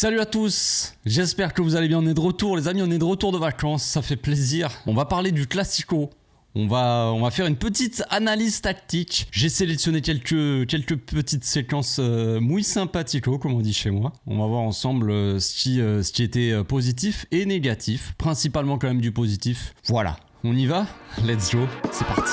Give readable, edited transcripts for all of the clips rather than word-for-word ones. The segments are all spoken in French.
Salut à tous, j'espère que vous allez bien, on est de retour les amis, on est de retour de vacances, ça fait plaisir. On va parler du Classico. On va faire une petite analyse tactique. J'ai sélectionné quelques petites séquences muy sympathico, comme on dit chez moi. On va voir ensemble ce qui était positif et négatif. Principalement quand même du positif. Voilà, on y va? Let's go, c'est parti.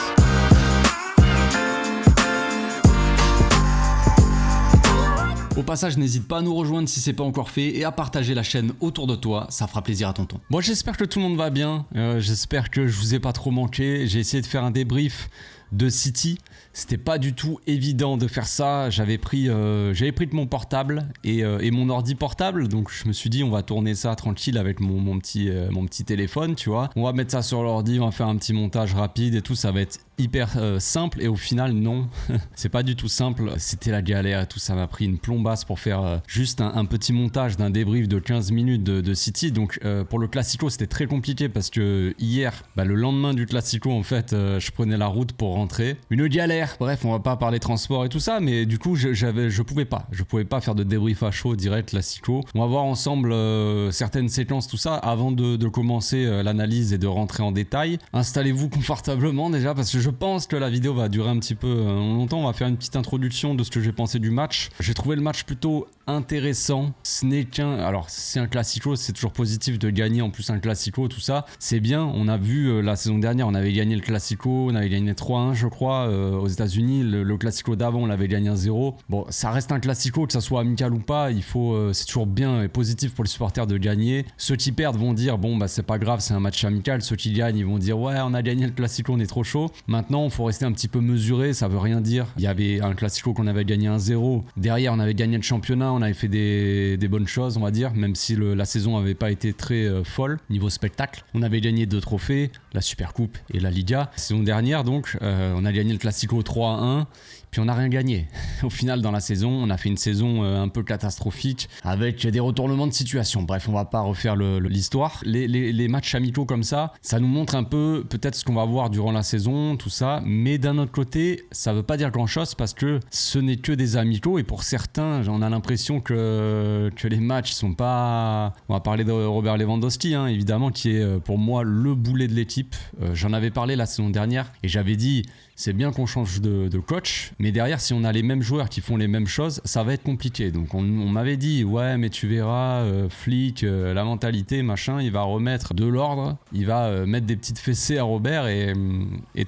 Au passage, n'hésite pas à nous rejoindre si c'est pas encore fait et à partager la chaîne autour de toi, ça fera plaisir à tonton. Bon, j'espère que tout le monde va bien, j'espère que je vous ai pas trop manqué. J'ai essayé de faire un débrief de City. C'était pas du tout évident de faire ça. J'avais pris de mon portable et mon ordi portable, donc je me suis dit on va tourner ça tranquille avec mon petit téléphone, tu vois. On va mettre ça sur l'ordi, on va faire un petit montage rapide et tout, ça va être hyper simple. Et au final non, c'est pas du tout simple. C'était la galère et tout, ça m'a pris une plombasse pour faire juste un petit montage d'un débrief de 15 minutes de City. Donc pour le Classico c'était très compliqué parce que hier, le lendemain du Classico en fait, je prenais la route pour rentrer. Une galère. Bref, on va pas parler transport et tout ça, mais du coup je pouvais pas faire de débrief à chaud direct Classico. On va voir ensemble certaines séquences, tout ça, avant de commencer l'analyse et de rentrer en détail. Installez-vous confortablement déjà parce que je pense que la vidéo va durer un petit peu longtemps. On va faire une petite introduction de ce que j'ai pensé du match. J'ai trouvé le match plutôt intéressant. Ce n'est alors c'est un Classico, c'est toujours positif de gagner en plus un Classico, tout ça, c'est bien. On a vu la saison dernière, on avait gagné le Classico, on avait gagné 3-1 je crois aux États-Unis. Le Classico d'avant, on l'avait gagné 1-0. Bon, ça reste un Classico, que ça soit amical ou pas, c'est toujours bien et positif pour les supporters de gagner. Ceux qui perdent vont dire bon c'est pas grave, c'est un match amical. Ceux qui gagnent, ils vont dire ouais, on a gagné le Classico, on est trop chaud. Maintenant, il faut rester un petit peu mesuré, ça veut rien dire. Il y avait un Classico qu'on avait gagné 1-0. Derrière, on avait gagné le championnat, on avait fait des bonnes choses, on va dire, même si la saison avait pas été très folle niveau spectacle. On avait gagné 2 trophées, la Supercoupe et la Liga. La saison dernière, donc, on a gagné le Classico 3-1. Puis on n'a rien gagné. Au final, dans la saison, on a fait une saison un peu catastrophique avec des retournements de situation. Bref, on va pas refaire l'histoire. Les matchs amicaux comme ça nous montre un peu peut-être ce qu'on va voir durant la saison, tout ça. Mais d'un autre côté, ça veut pas dire grand-chose parce que ce n'est que des amicaux. Et pour certains, on a l'impression que les matchs sont pas... On va parler de Robert Lewandowski, hein, évidemment, qui est pour moi le boulet de l'équipe. J'en avais parlé la saison dernière et j'avais dit... C'est bien qu'on change de coach, mais derrière, si on a les mêmes joueurs qui font les mêmes choses, ça va être compliqué. Donc on m'avait dit, ouais, mais tu verras, Flick, la mentalité, machin, il va remettre de l'ordre, il va mettre des petites fessées à Robert et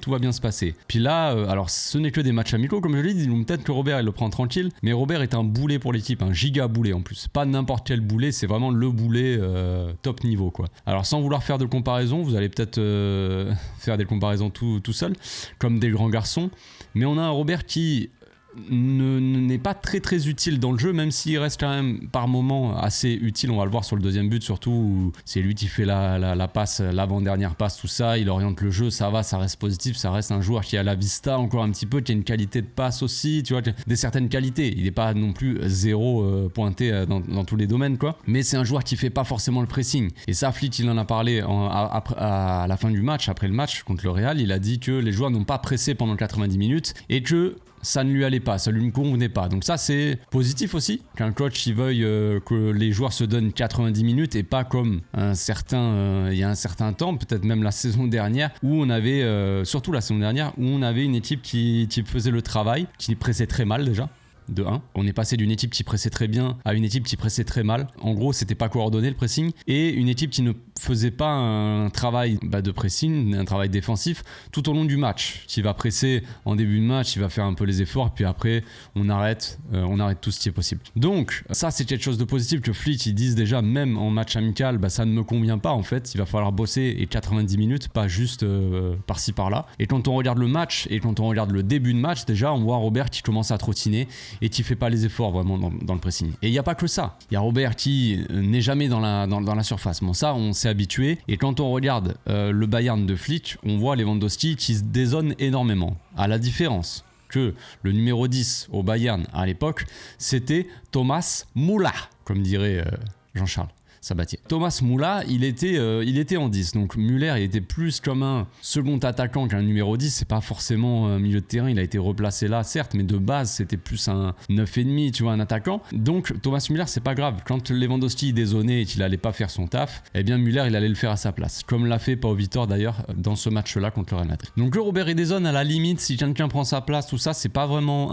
tout va bien se passer. Puis là, alors ce n'est que des matchs amicaux, comme je l'ai dit, donc peut-être que Robert, il le prend tranquille, mais Robert est un boulet pour l'équipe, un giga boulet en plus. Pas n'importe quel boulet, c'est vraiment le boulet top niveau, quoi. Alors sans vouloir faire de comparaison, vous allez peut-être faire des comparaisons tout seul, comme des grands garçons, mais on a un Robert qui n'est pas très très utile dans le jeu, même s'il reste quand même par moment assez utile. On va le voir sur le deuxième but surtout, où c'est lui qui fait la passe, l'avant-dernière passe, tout ça, il oriente le jeu, ça va, ça reste positif, ça reste un joueur qui a la vista encore un petit peu, qui a une qualité de passe aussi, tu vois, des certaines qualités. Il n'est pas non plus zéro pointé dans tous les domaines, quoi, mais c'est un joueur qui fait pas forcément le pressing. Et ça, Flick, il en a parlé à la fin du match, après le match contre le Real, il a dit que les joueurs n'ont pas pressé pendant 90 minutes et que ça ne lui allait pas, ça lui convenait pas. Donc ça, c'est positif aussi, qu'un coach il veuille que les joueurs se donnent 90 minutes et pas comme il y a un certain temps, peut-être même la saison dernière, où on avait, surtout la saison dernière, où on avait une équipe qui faisait le travail, qui pressait très mal déjà. De 1. On est passé d'une équipe qui pressait très bien à une équipe qui pressait très mal. En gros, c'était pas coordonné le pressing, et une équipe qui ne faisait pas un travail de pressing, un travail défensif tout au long du match. Qui va presser en début de match, il va faire un peu les efforts, puis après on arrête tout ce qui est possible. Donc ça, c'est quelque chose de positif que Flick ils disent déjà, même en match amical, ça ne me convient pas en fait. Il va falloir bosser et 90 minutes, pas juste par-ci par-là. Et quand on regarde le match et quand on regarde le début de match, déjà on voit Robert qui commence à trottiner et qui fait pas les efforts vraiment dans le pressing. Et il n'y a pas que ça. Il y a Robert qui n'est jamais dans la surface. Bon, ça, on s'est habitué. Et quand on regarde le Bayern de Flick, on voit Lewandowski qui se dézone énormément. À la différence que le numéro 10 au Bayern à l'époque, c'était Thomas Müller, comme dirait Jean-Charles. Sabatier. Thomas Müller, il était en 10. Donc Müller, il était plus comme un second attaquant qu'un numéro 10. C'est pas forcément un milieu de terrain. Il a été replacé là, certes, mais de base, c'était plus un 9,5, tu vois, un attaquant. Donc Thomas Müller, c'est pas grave. Quand Lewandowski dézonnait et qu'il allait pas faire son taf, eh bien Müller, il allait le faire à sa place. Comme l'a fait Pau Vitor d'ailleurs dans ce match-là contre le Real Madrid. Donc le Robert Ederson, à la limite, si quelqu'un prend sa place, tout ça, c'est pas vraiment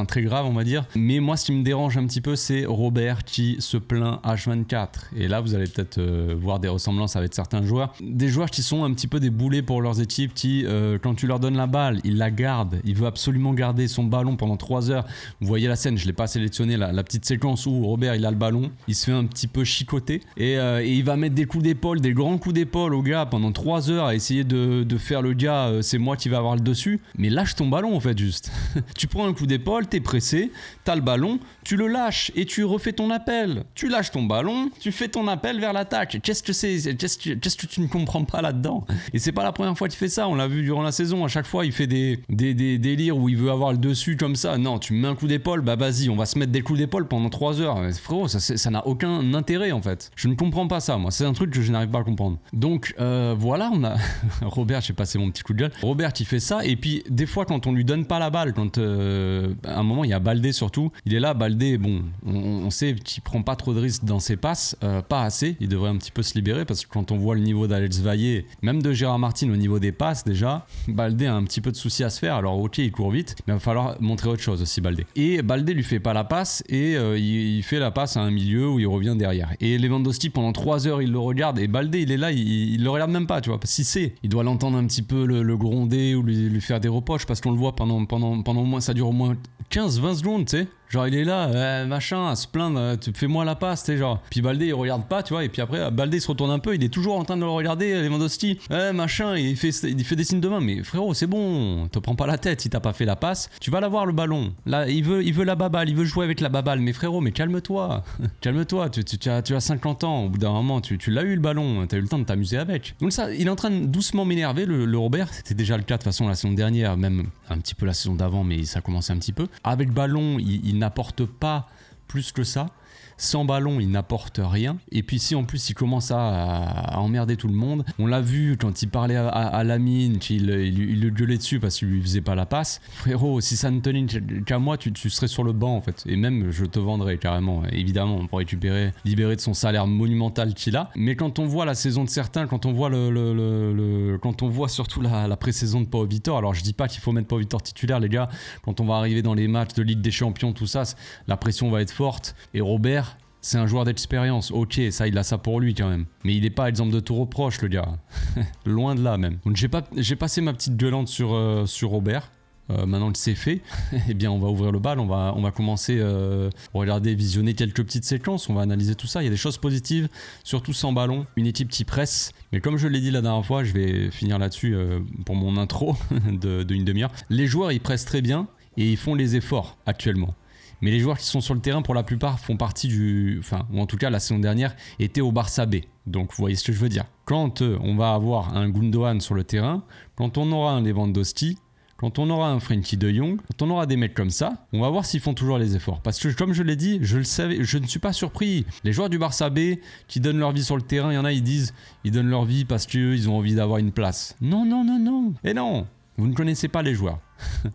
très grave, on va dire. Mais moi, ce qui me dérange un petit peu, c'est Robert qui se plaint H24. Et là, vous allez peut-être voir des ressemblances avec certains joueurs. Des joueurs qui sont un petit peu des boulets pour leurs équipes, qui, quand tu leur donnes la balle, ils la gardent. Il veut absolument garder son ballon pendant 3 heures. Vous voyez la scène, je l'ai pas sélectionné, la petite séquence où Robert, il a le ballon, il se fait un petit peu chicoter et il va mettre des coups d'épaule, des grands coups d'épaule au gars pendant 3 heures à essayer de faire le gars, c'est moi qui vais avoir le dessus. Mais lâche ton ballon en fait, juste. Tu prends un coup d'épaule, t'es pressé, t'as le ballon, tu le lâches et tu refais ton appel. Tu lâches ton ballon, tu fais ton appel vers l'attaque. Qu'est-ce que tu ne comprends pas là-dedans? Et c'est pas la première fois qu'il fait ça, on l'a vu durant la saison. À chaque fois, il fait des délires où il veut avoir le dessus comme ça. Non, tu me mets un coup d'épaule, bah vas-y, on va se mettre des coups d'épaule pendant 3 heures. Frérot, ça n'a aucun intérêt en fait. Je ne comprends pas ça, moi. C'est un truc que je n'arrive pas à comprendre. Donc voilà, on a Robert, j'ai passé mon petit coup de gueule. Robert, il fait ça, et puis des fois, quand on lui donne pas la balle, quand à un moment, il y a Baldé surtout. Il est là, Baldé, bon, on sait qu'il prend pas trop de risques dans ses passes, pas assez. Il devrait un petit peu se libérer parce que quand on voit le niveau d'Alex Vaillé, même de Gérard Martin au niveau des passes déjà, Baldé a un petit peu de soucis à se faire. Alors ok, il court vite, mais il va falloir montrer autre chose aussi, Baldé. Et Baldé lui fait pas la passe et il fait la passe à un milieu où il revient derrière. Et Lewandowski pendant 3 heures il le regarde et Baldé il est là, il le regarde même pas, tu vois. Si c'est, il doit l'entendre un petit peu le gronder ou lui faire des reproches parce qu'on le voit pendant au moins, ça dure au moins 15-20 secondes, tu sais. Genre il est là, machin, à se plaindre, fais-moi la passe, tu sais, genre. Puis Baldé il regarde pas, tu vois, et puis après Baldé il se retourne un peu, il est toujours en train de le regarder, Lewandowski, machin, il fait des signes de main, mais frérot c'est bon, te prends pas la tête si t'as pas fait la passe, tu vas l'avoir le ballon. Là il veut la baballe, il veut jouer avec la baballe, mais frérot, mais calme-toi, calme-toi, tu as 50 ans, au bout d'un moment tu l'as eu le ballon, t'as eu le temps de t'amuser avec. Donc ça, il est en train de doucement m'énerver, le Robert, c'était déjà le cas de toute façon la saison dernière, même un petit peu la saison d'avant, mais ça commençait un petit peu. Avec ballon, il n'apporte pas plus que ça. Sans ballon, il n'apporte rien. Et puis si en plus il commence à emmerder tout le monde, on l'a vu quand il parlait à Lamine, il le gueulait dessus parce qu'il lui faisait pas la passe. Frérot, si ça ne tenait qu'à moi, tu serais sur le banc en fait. Et même je te vendrais carrément, évidemment, pour libérer de son salaire monumental qu'il a. Mais quand on voit la saison de certains, quand on voit quand on voit surtout la pré-saison de Pau Vitor, alors je dis pas qu'il faut mettre Pau Vitor titulaire les gars, quand on va arriver dans les matchs de Ligue des Champions, tout ça, la pression va être forte. Et Robert, c'est un joueur d'expérience, ok, ça il a ça pour lui quand même. Mais il n'est pas exemple de tout reproche le gars. Loin de là même. Donc j'ai passé ma petite gueulante sur Robert. Maintenant que c'est fait, eh bien on va ouvrir le bal, on va commencer regarder, visionner quelques petites séquences, on va analyser tout ça. Il y a des choses positives, surtout sans ballon, une équipe qui presse. Mais comme je l'ai dit la dernière fois, je vais finir là-dessus pour mon intro d'une demi-heure. Les joueurs ils pressent très bien et ils font les efforts actuellement. Mais les joueurs qui sont sur le terrain, pour la plupart, font partie ou en tout cas la saison dernière, étaient au Barça B. Donc vous voyez ce que je veux dire. Quand on va avoir un Gundogan sur le terrain, quand on aura un Lewandowski, quand on aura un Frenkie de Jong, quand on aura des mecs comme ça, on va voir s'ils font toujours les efforts. Parce que comme je l'ai dit, je le savais, je ne suis pas surpris. Les joueurs du Barça B qui donnent leur vie sur le terrain, il y en a, ils disent ils donnent leur vie parce qu'ils ont envie d'avoir une place. Non. Et non, vous ne connaissez pas les joueurs.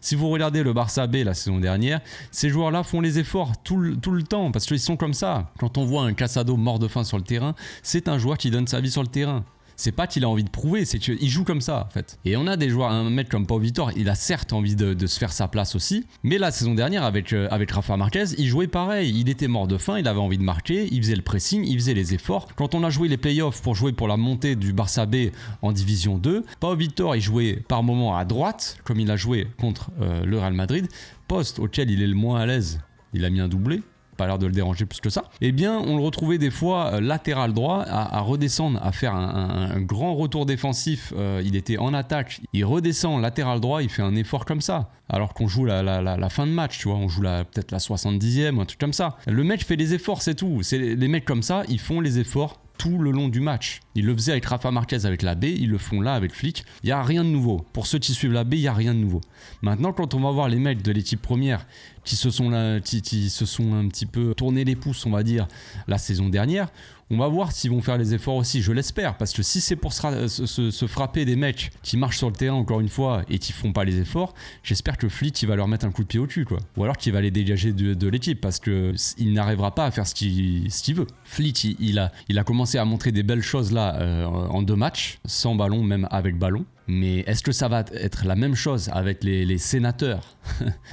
Si vous regardez le Barça B la saison dernière, ces joueurs-là font les efforts tout le temps parce qu'ils sont comme ça. Quand on voit un Casado mort de faim sur le terrain, c'est un joueur qui donne sa vie sur le terrain. C'est pas qu'il a envie de prouver, c'est qu'il joue comme ça en fait. Et on a des joueurs, un mec comme Pau Vitor, il a certes envie de se faire sa place aussi, mais la saison dernière avec Rafa Marquez, il jouait pareil, il était mort de faim, il avait envie de marquer, il faisait le pressing, il faisait les efforts. Quand on a joué les playoffs pour jouer pour la montée du Barça B en Division 2, Pau Vitor il jouait par moments à droite, comme il a joué contre le Real Madrid, poste auquel il est le moins à l'aise, il a mis un doublé. Pas l'air de le déranger plus que ça, eh bien on le retrouvait des fois latéral droit à redescendre, à faire un grand retour défensif, il était en attaque, il redescend latéral droit, il fait un effort comme ça, alors qu'on joue la fin de match, tu vois, on joue peut-être la 70e, un truc comme ça. Le mec fait les efforts, c'est tout, les mecs comme ça, ils font les efforts tout le long du match. Ils le faisaient avec Rafa Marquez avec la B, ils le font là avec Flick. Il n'y a rien de nouveau. Pour ceux qui suivent la B, il n'y a rien de nouveau. Maintenant, quand on va voir les mecs de l'équipe première qui se sont un petit peu tourné les pouces, on va dire, la saison dernière, on va voir s'ils vont faire les efforts aussi, je l'espère, parce que si c'est pour se frapper des mecs qui marchent sur le terrain encore une fois et qui font pas les efforts, j'espère que Flick il va leur mettre un coup de pied au cul, quoi. Ou alors qu'il va les dégager de l'équipe, parce que il n'arrivera pas à faire ce qu'il veut. Flick il a commencé à montrer des belles choses là en 2 matchs, sans ballon, même avec ballon. Mais est-ce que ça va être la même chose avec les sénateurs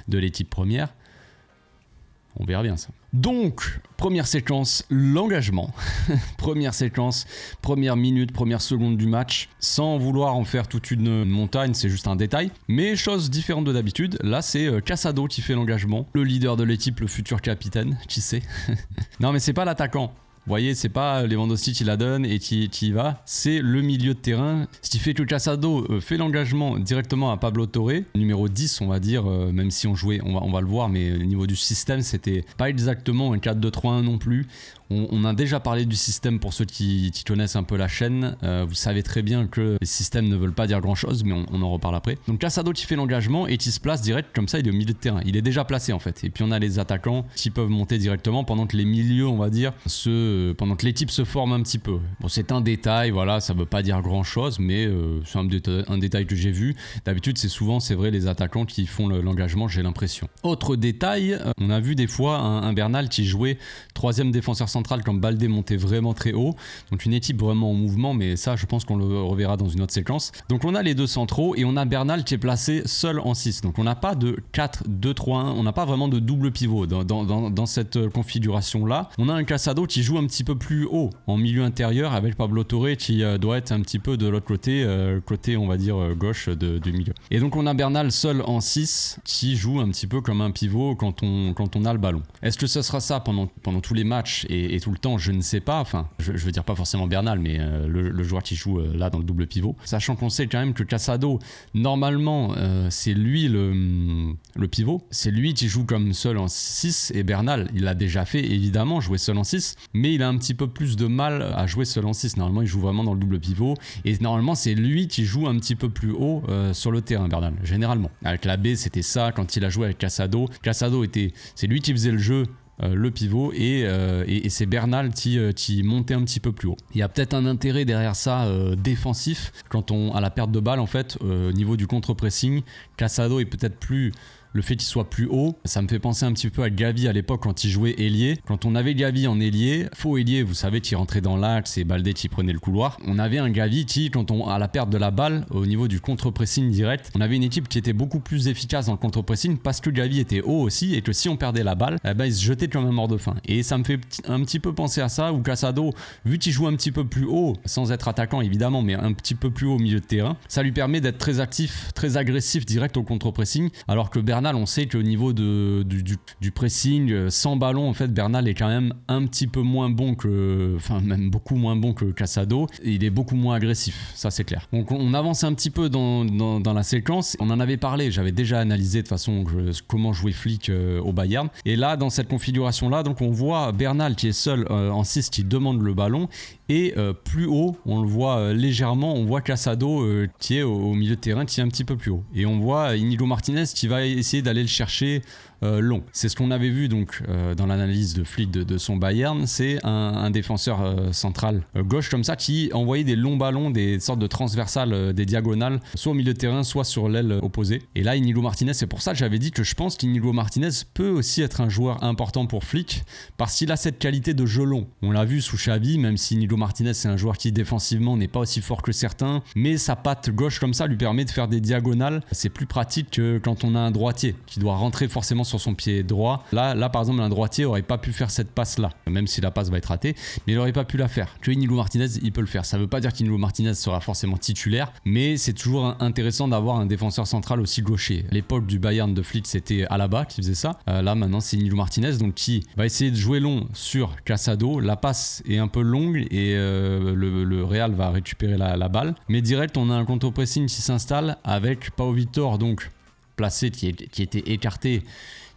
de l'équipe première ? On verra bien ça. Donc, première séquence, l'engagement. Première séquence, première minute, première seconde du match. Sans vouloir en faire toute une montagne, c'est juste un détail. Mais chose différente de d'habitude, là c'est Casado qui fait l'engagement. Le leader de l'équipe, le futur capitaine, qui sait. Non mais c'est pas l'attaquant. Vous voyez, c'est pas Lewandowski qui la donne et qui y va, c'est le milieu de terrain. Ce qui fait que Casado fait l'engagement directement à Pablo Torre, numéro 10 on va dire, même si on jouait, on va le voir, mais au niveau du système c'était pas exactement un 4-2-3-1 non plus. On a déjà parlé du système pour ceux qui connaissent un peu la chaîne. Vous savez très bien que les systèmes ne veulent pas dire grand chose, mais on en reparle après. Donc Casado qui fait l'engagement et qui se place direct comme ça, il est au milieu de terrain. Il est déjà placé en fait. Et puis on a les attaquants qui peuvent monter directement pendant que les milieux, on va dire, pendant que l'équipe se forme un petit peu. Bon, c'est un détail, voilà, ça veut pas dire grand chose, mais c'est un détail que j'ai vu. D'habitude, c'est vrai, les attaquants qui font l'engagement, j'ai l'impression. Autre détail, on a vu des fois un Bernal qui jouait 3e défenseur central quand Baldé montait vraiment très haut, donc une équipe vraiment en mouvement, mais ça je pense qu'on le reverra dans une autre séquence. Donc on a les deux centraux et on a Bernal qui est placé seul en 6, donc on n'a pas de 4-2-3-1, on n'a pas vraiment de double pivot dans cette configuration là. On a un Casado qui joue un petit peu plus haut en milieu intérieur avec Pablo Torre qui doit être un petit peu de l'autre côté, côté on va dire gauche du milieu. Et donc on a Bernal seul en 6 qui joue un petit peu comme un pivot quand on a le ballon. Est-ce que ce sera ça pendant tous les matchs et tout le temps, je ne sais pas, enfin je veux dire pas forcément Bernal, mais le joueur qui joue là dans le double pivot, sachant qu'on sait quand même que Casado normalement c'est lui le pivot, c'est lui qui joue comme seul en 6 et Bernal il l'a déjà fait évidemment jouer seul en 6, mais il a un petit peu plus de mal à jouer seul en 6, normalement il joue vraiment dans le double pivot et normalement c'est lui qui joue un petit peu plus haut sur le terrain, Bernal, généralement. Avec la B c'était ça quand il a joué avec Casado c'est lui qui faisait le jeu, le pivot et c'est Bernal qui montait un petit peu plus haut. Il y a peut-être un intérêt derrière ça défensif quand à la perte de balle en fait au niveau du contre-pressing. Casado est peut-être plus le fait qu'il soit plus haut, ça me fait penser un petit peu à Gavi à l'époque quand il jouait ailier. Quand on avait Gavi en ailier, faux ailier, vous savez, qui rentrait dans l'axe et Baldé qui prenait le couloir, on avait un Gavi qui, à la perte de la balle, au niveau du contre-pressing direct, on avait une équipe qui était beaucoup plus efficace dans le contre-pressing parce que Gavi était haut aussi et que si on perdait la balle, il se jetait comme un mort de faim. Et ça me fait un petit peu penser à ça, où Casado, vu qu'il joue un petit peu plus haut, sans être attaquant évidemment, mais un petit peu plus haut au milieu de terrain, ça lui permet d'être très actif, très agressif direct au contre-pressing, alors que Bernal, on sait qu'au niveau du pressing sans ballon, en fait, Bernal est quand même un petit peu moins bon même beaucoup moins bon que Casado. Il est beaucoup moins agressif, ça c'est clair. Donc on avance un petit peu dans la séquence. On en avait parlé, j'avais déjà analysé de façon comment jouer Flick au Bayern. Et là, dans cette configuration-là, donc on voit Bernal qui est seul en 6 qui demande le ballon. Et plus haut, on le voit légèrement, on voit Casado qui est au milieu de terrain, qui est un petit peu plus haut. Et on voit Inigo Martinez qui va essayer d'aller le chercher long. C'est ce qu'on avait vu donc dans l'analyse de Flick de son Bayern, c'est un défenseur central gauche comme ça qui envoyait des longs ballons, des sortes de transversales, des diagonales, soit au milieu de terrain, soit sur l'aile opposée. Et là, Inigo Martinez, c'est pour ça que j'avais dit que je pense qu'Inigo Martinez peut aussi être un joueur important pour Flick, parce qu'il a cette qualité de jeu long. On l'a vu sous Xavi, même si Inigo Martinez c'est un joueur qui défensivement n'est pas aussi fort que certains, mais sa patte gauche comme ça lui permet de faire des diagonales. C'est plus pratique que quand on a un droitier qui doit rentrer forcément sur son pied droit. Là par exemple un droitier aurait pas pu faire cette passe là, même si la passe va être ratée, mais il aurait pas pu la faire. Que Inigo Martinez il peut le faire. Ça veut pas dire qu'Inigo Martinez sera forcément titulaire, mais c'est toujours intéressant d'avoir un défenseur central aussi gaucher. À l'époque du Bayern de Flick c'était Alaba qui faisait ça. Là maintenant c'est Inigo Martinez donc qui va essayer de jouer long sur Casado. La passe est un peu longue et le Real va récupérer la balle, mais direct on a un contre-pressing qui s'installe avec Pau Vitor donc placé qui était écarté,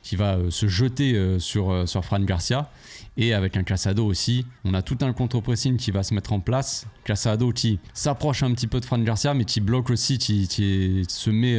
qui va se jeter sur Fran Garcia. Et avec un Casado aussi, on a tout un contre-pressing qui va se mettre en place. Casado qui s'approche un petit peu de Fran Garcia, mais qui bloque aussi, qui se met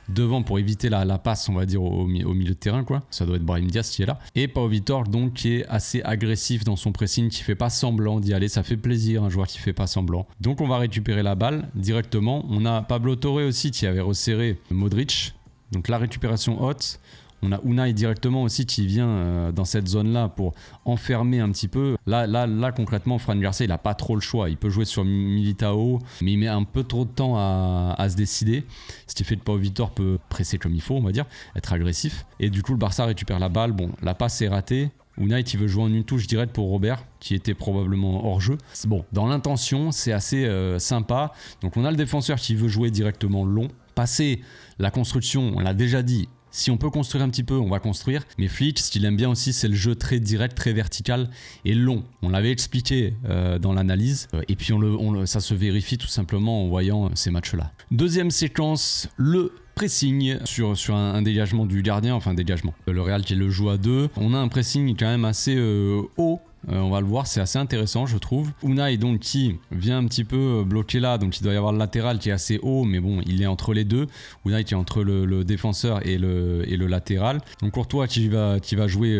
devant pour éviter la passe, on va dire, au milieu de terrain, quoi. Ça doit être Brahim Diaz qui est là. Et Pau Vitor, donc, qui est assez agressif dans son pressing, qui fait pas semblant d'y aller. Ça fait plaisir, un joueur qui fait pas semblant. Donc on va récupérer la balle directement. On a Pablo Torre aussi qui avait resserré Modric. Donc la récupération haute. On a Unai directement aussi qui vient dans cette zone-là pour enfermer un petit peu. Là concrètement, Fran Garcia, il n'a pas trop le choix. Il peut jouer sur Militao, mais il met un peu trop de temps à se décider. Ce qui fait que Pau Vitor peut presser comme il faut, on va dire, être agressif. Et du coup, le Barça récupère la balle. Bon, la passe est ratée. Unai qui veut jouer en une touche directe pour Robert, qui était probablement hors jeu. Bon, dans l'intention, c'est assez sympa. Donc on a le défenseur qui veut jouer directement long. Passer la construction, on l'a déjà dit. Si on peut construire un petit peu, on va construire. Mais Flick, ce qu'il aime bien aussi, c'est le jeu très direct, très vertical et long. On l'avait expliqué dans l'analyse. Et puis ça se vérifie tout simplement en voyant ces matchs-là. Deuxième séquence, le pressing sur un dégagement du gardien, enfin dégagement. Le Real qui le joue à 2. On a un pressing quand même assez haut. On va le voir, c'est assez intéressant je trouve. Unai donc qui vient un petit peu bloquer là, donc il doit y avoir le latéral qui est assez haut, mais bon il est entre les deux. Unai qui est entre le défenseur et le latéral. Donc Courtois qui va jouer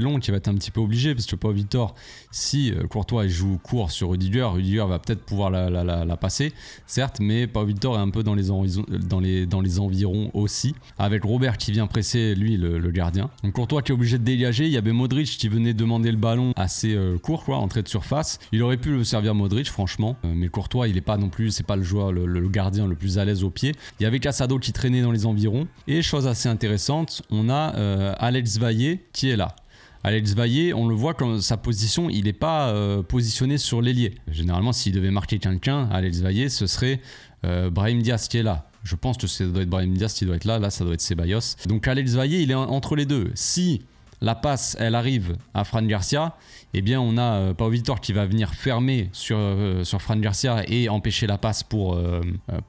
long, qui va être un petit peu obligé parce que Pau Vitor, si Courtois joue court sur Rudiger va peut-être pouvoir la passer, certes, mais Pau Vitor est un peu dans les environs aussi. Avec Robert qui vient presser lui le gardien. Donc Courtois qui est obligé de dégager. Il y avait Modric qui venait demander le ballon assez court, quoi, entrée de surface. Il aurait pu le servir Modric, franchement, mais Courtois, il est pas non plus, c'est pas le joueur, le gardien le plus à l'aise au pied. Il y avait Casado qui traînait dans les environs. Et chose assez intéressante, on a Alex Valle qui est là. Alex Valle, on le voit comme sa position, il n'est pas positionné sur l'ailier. Généralement, s'il devait marquer quelqu'un, Alex Valle, ce serait Brahim Diaz qui est là. Je pense que ça doit être Brahim Diaz qui doit être là. Là, ça doit être Ceballos. Donc Alex Valle, il est entre les deux. Si la passe, elle arrive à Fran Garcia, eh bien on a Pau Vitor qui va venir fermer sur Fran Garcia et empêcher la passe pour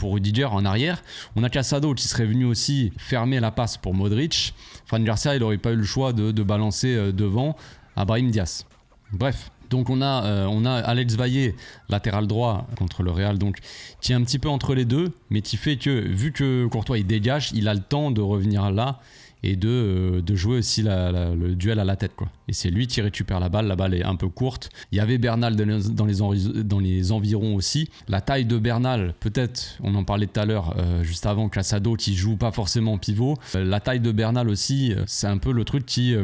Rudiger en arrière. On a Casado qui serait venu aussi fermer la passe pour Modric. Fran Garcia, il n'aurait pas eu le choix de balancer devant à Brahim Diaz. Bref. Donc on a Alex Valle, latéral droit contre le Real, donc qui est un petit peu entre les deux, mais qui fait que vu que Courtois il dégage, il a le temps de revenir là et de jouer aussi le duel à la tête, quoi. Et c'est lui qui récupère la balle est un peu courte. Il y avait Bernal dans les environs aussi. La taille de Bernal, peut-être, on en parlait tout à l'heure, juste avant, Casado qui joue pas forcément pivot. La taille de Bernal aussi, c'est un peu le truc qui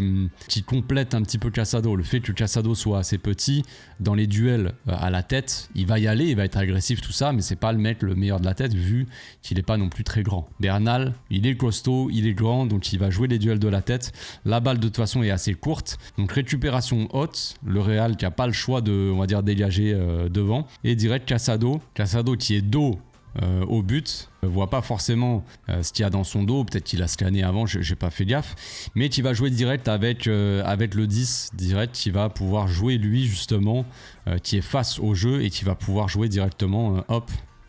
complète un petit peu Casado. Le fait que Casado soit assez petit, dans les duels à la tête, il va y aller, il va être agressif, tout ça, mais c'est pas le mec le meilleur de la tête vu qu'il est pas non plus très grand. Bernal, il est costaud, il est grand, donc il va jouer les duels de la tête. La balle de toute façon est assez courte. Donc récupération haute, le Real qui n'a pas le choix de, on va dire, dégager devant. Et direct Casado qui est dos au but, voit pas forcément ce qu'il y a dans son dos, peut-être qu'il a scanné avant, j'ai pas fait gaffe, mais qui va jouer direct avec le 10 direct, qui va pouvoir jouer lui justement, qui est face au jeu et qui va pouvoir jouer directement,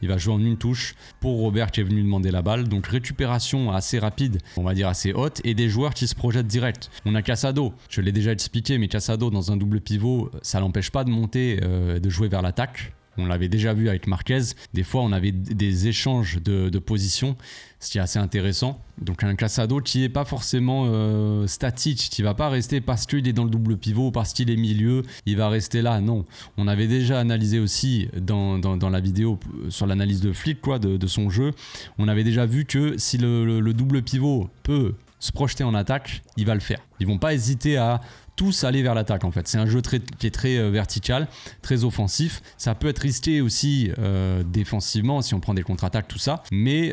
il va jouer en une touche pour Robert qui est venu demander la balle. Donc récupération assez rapide, on va dire assez haute, et des joueurs qui se projettent direct. On a Casado, je l'ai déjà expliqué, mais Casado dans un double pivot, ça l'empêche pas de monter, de jouer vers l'attaque. On l'avait déjà vu avec Marquez. Des fois, on avait des échanges de positions, ce qui est assez intéressant. Donc un Casado qui n'est pas forcément statique, qui ne va pas rester parce qu'il est dans le double pivot, parce qu'il est milieu, il va rester là. Non, on avait déjà analysé aussi dans la vidéo sur l'analyse de Flick, quoi, de son jeu. On avait déjà vu que si le double pivot peut se projeter en attaque, il va le faire. Ils ne vont pas hésiter à tous aller vers l'attaque en fait. C'est un jeu qui est très vertical, très offensif. Ça peut être risqué aussi défensivement si on prend des contre-attaques, tout ça. Mais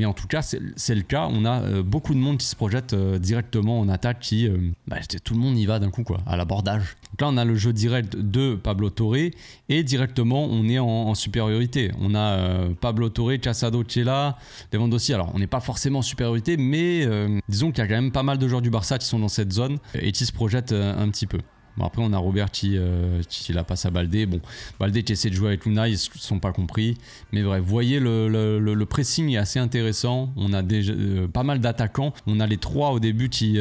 en tout cas, c'est le cas. On a beaucoup de monde qui se projette directement en attaque, tout le monde y va d'un coup, quoi, à l'abordage. Donc là, on a le jeu direct de Pablo Torre et directement, on est en supériorité. On a Pablo Torre, Casado qui est là, Lewandowski. Alors, on n'est pas forcément en supériorité, mais disons qu'il y a quand même pas mal de joueurs du Barça qui sont dans cette zone et qui se projettent un petit peu. Bon, après, on a Robert qui la passe à Baldé. Bon, Baldé qui essaie de jouer avec Luna, ils ne sont pas compris. Mais bref, vous voyez, le pressing est assez intéressant. On a déjà pas mal d'attaquants. On a les 3 au début qui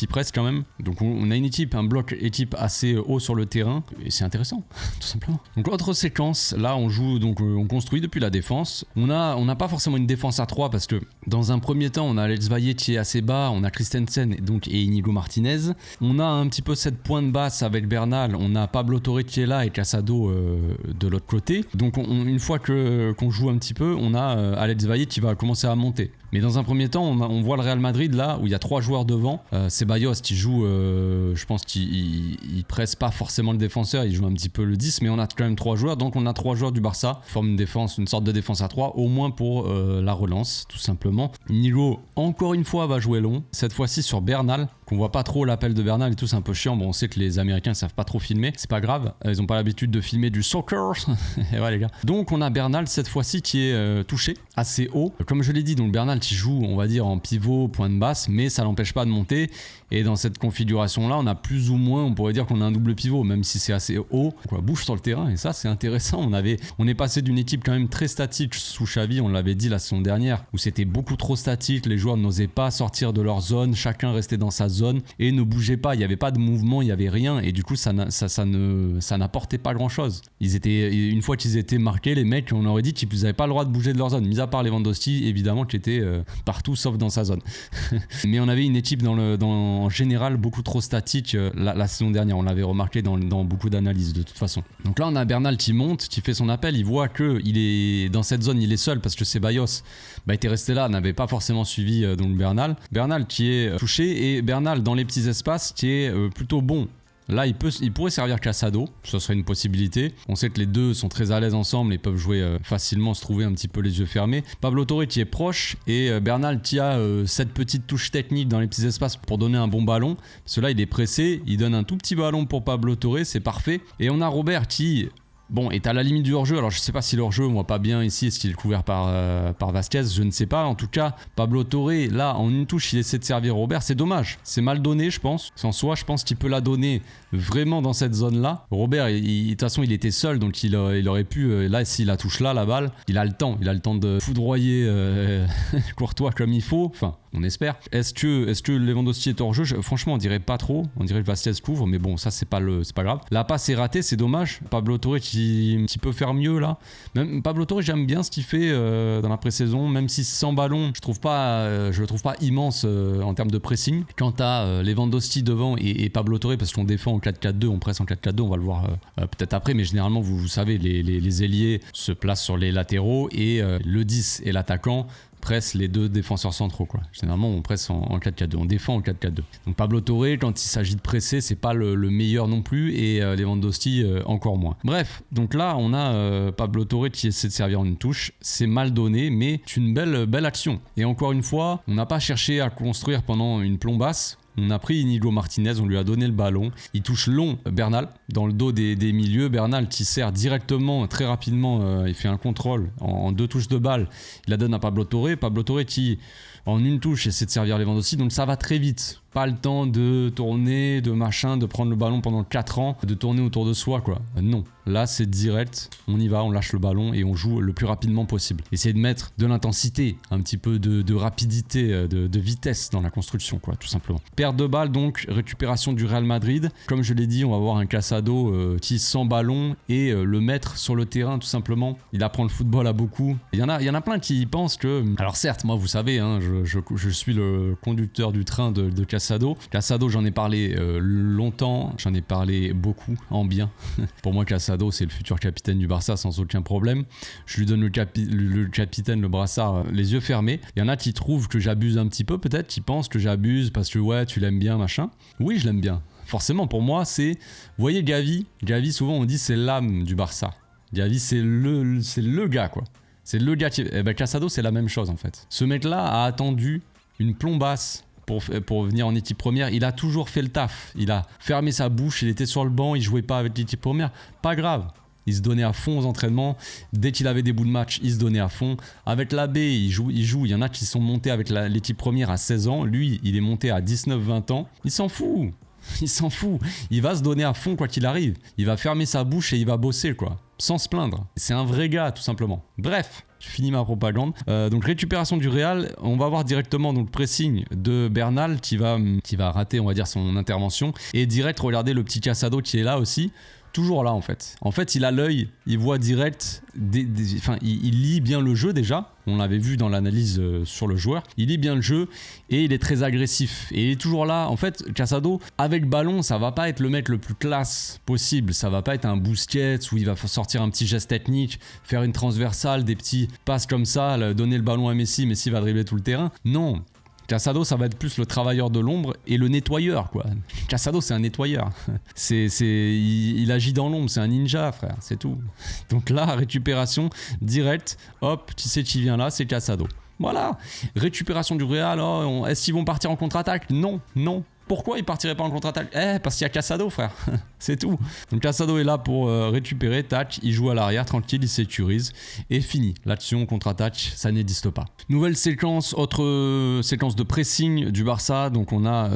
pressent quand même. Donc, on a une équipe, un bloc équipe assez haut sur le terrain. Et c'est intéressant, tout simplement. Donc, autre séquence. Là, on joue, donc on construit depuis la défense. On n'a pas forcément une défense à 3 parce que dans un premier temps, on a Alex Valle qui est assez bas. On a Christensen et Inigo Martinez. On a un petit peu cette pointe basse avec Bernal. On a Pablo Torre qui est là et Casado de l'autre côté. Donc une fois qu'on joue un petit peu, on a Alex Valle qui va commencer à monter. Mais dans un premier temps, on voit le Real Madrid là où il y a 3 joueurs devant. Ceballos qui joue, je pense qu'il presse pas forcément le défenseur, il joue un petit peu le 10, mais on a quand même 3 joueurs. Donc on a 3 joueurs du Barça, forme une sorte de défense à 3, au moins pour la relance, tout simplement. Inigo, encore une fois, va jouer long, cette fois-ci sur Bernal, qu'on voit pas trop l'appel de Bernal et tout, c'est un peu chiant. Bon, on sait que les Américains savent pas trop filmer, c'est pas grave, ils ont pas l'habitude de filmer du soccer. Et ouais les gars. Donc on a Bernal cette fois-ci qui est touché assez haut. Comme je l'ai dit, donc Bernal qui joue, on va dire en pivot, point de basse, mais ça l'empêche pas de monter. Et dans cette configuration là, on a plus ou moins, on pourrait dire qu'on a un double pivot, même si c'est assez haut, quoi, bouge sur le terrain. Et ça c'est intéressant. On est passé d'une équipe quand même très statique sous Xavi, on l'avait dit la saison dernière, où c'était beaucoup trop statique, les joueurs n'osaient pas sortir de leur zone, chacun restait dans sa zone et ne bougeait pas, il n'y avait pas de mouvement, il n'y avait rien, et du coup ça n'apportait pas grand chose. Une fois qu'ils étaient marqués, les mecs, on aurait dit qu'ils n'avaient pas le droit de bouger de leur zone, mis à part Lewandowski évidemment qui était partout sauf dans sa zone. Mais on avait une équipe en général beaucoup trop statique la saison dernière, on l'avait remarqué dans beaucoup d'analyses de toute façon. Donc là on a Bernal qui monte, qui fait son appel, il voit que il est dans cette zone, il est seul parce que Ceballos était resté là, n'avait pas forcément suivi donc Bernal qui est touché, et Bernal dans les petits espaces qui est plutôt bon. Là, il pourrait servir Casado, ça serait une possibilité. On sait que les deux sont très à l'aise ensemble et peuvent jouer facilement, se trouver un petit peu les yeux fermés. Pablo Torre qui est proche, et Bernal qui a cette petite touche technique dans les petits espaces pour donner un bon ballon. Parce que là, il est pressé, il donne un tout petit ballon pour Pablo Torre, c'est parfait. Et on a Robert qui... Bon, est à la limite du hors-jeu. Alors je sais pas si le hors-jeu, on voit pas bien ici, est-ce qu'il est couvert par Vasquez, je ne sais pas. En tout cas, Pablo Torre, là, en une touche, il essaie de servir Robert. C'est dommage, c'est mal donné, je pense. Sans soi, je pense qu'il peut la donner vraiment dans cette zone-là. Robert, de toute façon, il était seul, donc il aurait pu, là, s'il la touche là, la balle, il a le temps de foudroyer Courtois comme il faut. Enfin, on espère. Est-ce que Lewandowski est hors jeu? Franchement, on dirait pas trop. On dirait que Vasquez couvre, mais bon, ça c'est pas grave. La passe est ratée, c'est dommage. Pablo Torre qui peut faire mieux là. Même Pablo Torre, j'aime bien ce qu'il fait dans la pré-saison, même si sans ballon, je le trouve pas immense en termes de pressing. Quant à Lewandowski devant et Pablo Torre, parce qu'on défend en 4-4-2, on presse en 4-4-2, on va le voir peut-être après, mais généralement vous savez, les ailiers se placent sur les latéraux et le 10 et l'attaquant presse les deux défenseurs centraux, quoi. Généralement on presse en 4-4-2, on défend en 4-4-2. Donc Pablo Torre, quand il s'agit de presser, c'est pas le meilleur non plus, et Lewandowski encore moins. Bref, donc là on a Pablo Torre qui essaie de servir en une touche, c'est mal donné, mais c'est une belle action. Et encore une fois, on n'a pas cherché à construire pendant une plombasse. On a pris Inigo Martinez, on lui a donné le ballon. Il touche long Bernal dans le dos des milieux. Bernal qui sert directement, très rapidement, il fait un contrôle en 2 touches de balle. Il la donne à Pablo Torre. Pablo Torre qui, en une touche, essaie de servir Lewandowski. Donc ça va très vite. Pas le temps de tourner, de prendre le ballon pendant 4 ans, de tourner autour de soi, quoi. Non. Là, c'est direct, on y va, on lâche le ballon et on joue le plus rapidement possible. Essayer de mettre de l'intensité, un petit peu de rapidité, de vitesse dans la construction, quoi, tout simplement. Perte de balle, donc, récupération du Real Madrid. Comme je l'ai dit, on va voir un Casado qui, sans ballon, et le mettre sur le terrain, tout simplement. Il apprend le football à beaucoup. Il y en a plein qui pensent que... Alors certes, moi, vous savez, hein, je suis le conducteur du train de Casado. Casado, j'en ai parlé longtemps, j'en ai parlé beaucoup, en bien. Pour moi, Casado, c'est le futur capitaine du Barça sans aucun problème. Je lui donne le capitaine, le brassard, les yeux fermés. Il y en a qui trouvent que j'abuse un petit peu, peut-être, qui pensent que j'abuse parce que ouais, tu l'aimes bien, machin. Oui, je l'aime bien. Forcément, pour moi, c'est... Vous voyez Gavi, souvent on dit c'est l'âme du Barça. Gavi, c'est le gars, quoi. C'est le gars qui... Eh ben, Casado, c'est la même chose, en fait. Ce mec-là a attendu une plombasse pour venir en équipe première. Il a toujours fait le taf. Il a fermé sa bouche, il était sur le banc, il jouait pas avec l'équipe première. Pas grave. Il se donnait à fond aux entraînements. Dès qu'il avait des bouts de match, il se donnait à fond. Avec l'AB, il joue. Il y en a qui sont montés avec l'équipe première à 16 ans. Lui, il est monté à 19-20 ans. Il s'en fout. Il s'en fout. Il va se donner à fond quoi qu'il arrive. Il va fermer sa bouche et il va bosser quoi. Sans se plaindre. C'est un vrai gars tout simplement. Bref, je finis ma propagande. Donc récupération du Real, on va voir directement donc, le pressing de Bernal qui va rater on va dire son intervention. Et direct, regardez le petit Casado qui est là aussi. Toujours là en fait. En fait, il a l'œil, il voit direct, il lit bien le jeu déjà. On l'avait vu dans l'analyse sur le joueur. Il lit bien le jeu et il est très agressif. Et il est toujours là. En fait, Casado, avec ballon, ça va pas être le mec le plus classe possible. Ça va pas être un Busquets où il va sortir un petit geste technique, faire une transversale, des petits passes comme ça, donner le ballon à Messi. Messi va dribbler tout le terrain. Non. Casado, ça va être plus le travailleur de l'ombre et le nettoyeur, quoi. Casado, c'est un nettoyeur. Il agit dans l'ombre, c'est un ninja, frère, c'est tout. Donc là, récupération directe, hop, tu sais qui vient là, c'est Casado. Voilà, récupération du Real, est-ce qu'ils vont partir en contre-attaque? Non. Pourquoi ils partiraient pas en contre-attaque? Parce qu'il y a Casado, frère. C'est tout. Donc Casado est là pour récupérer, tac, il joue à l'arrière, tranquille, il sécurise. Et fini. L'action contre-attaque, ça n'existe pas. Nouvelle séquence, autre séquence de pressing du Barça. Donc on a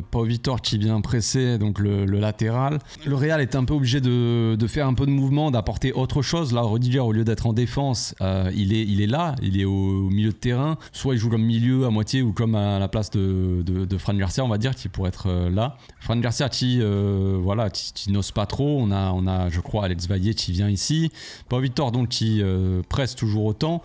Pau Vitor qui vient presser donc le latéral. Le Real est un peu obligé de faire un peu de mouvement, d'apporter autre chose. Là, Rudiger, au lieu d'être en défense, il est là, il est au milieu de terrain. Soit il joue comme milieu à moitié ou comme à la place de Fran Garcia, on va dire, qui pour être là. Fran Garcia qui n'ose pas trop. On a je crois Alex Valle qui vient ici. Pau Vitor donc qui presse toujours autant.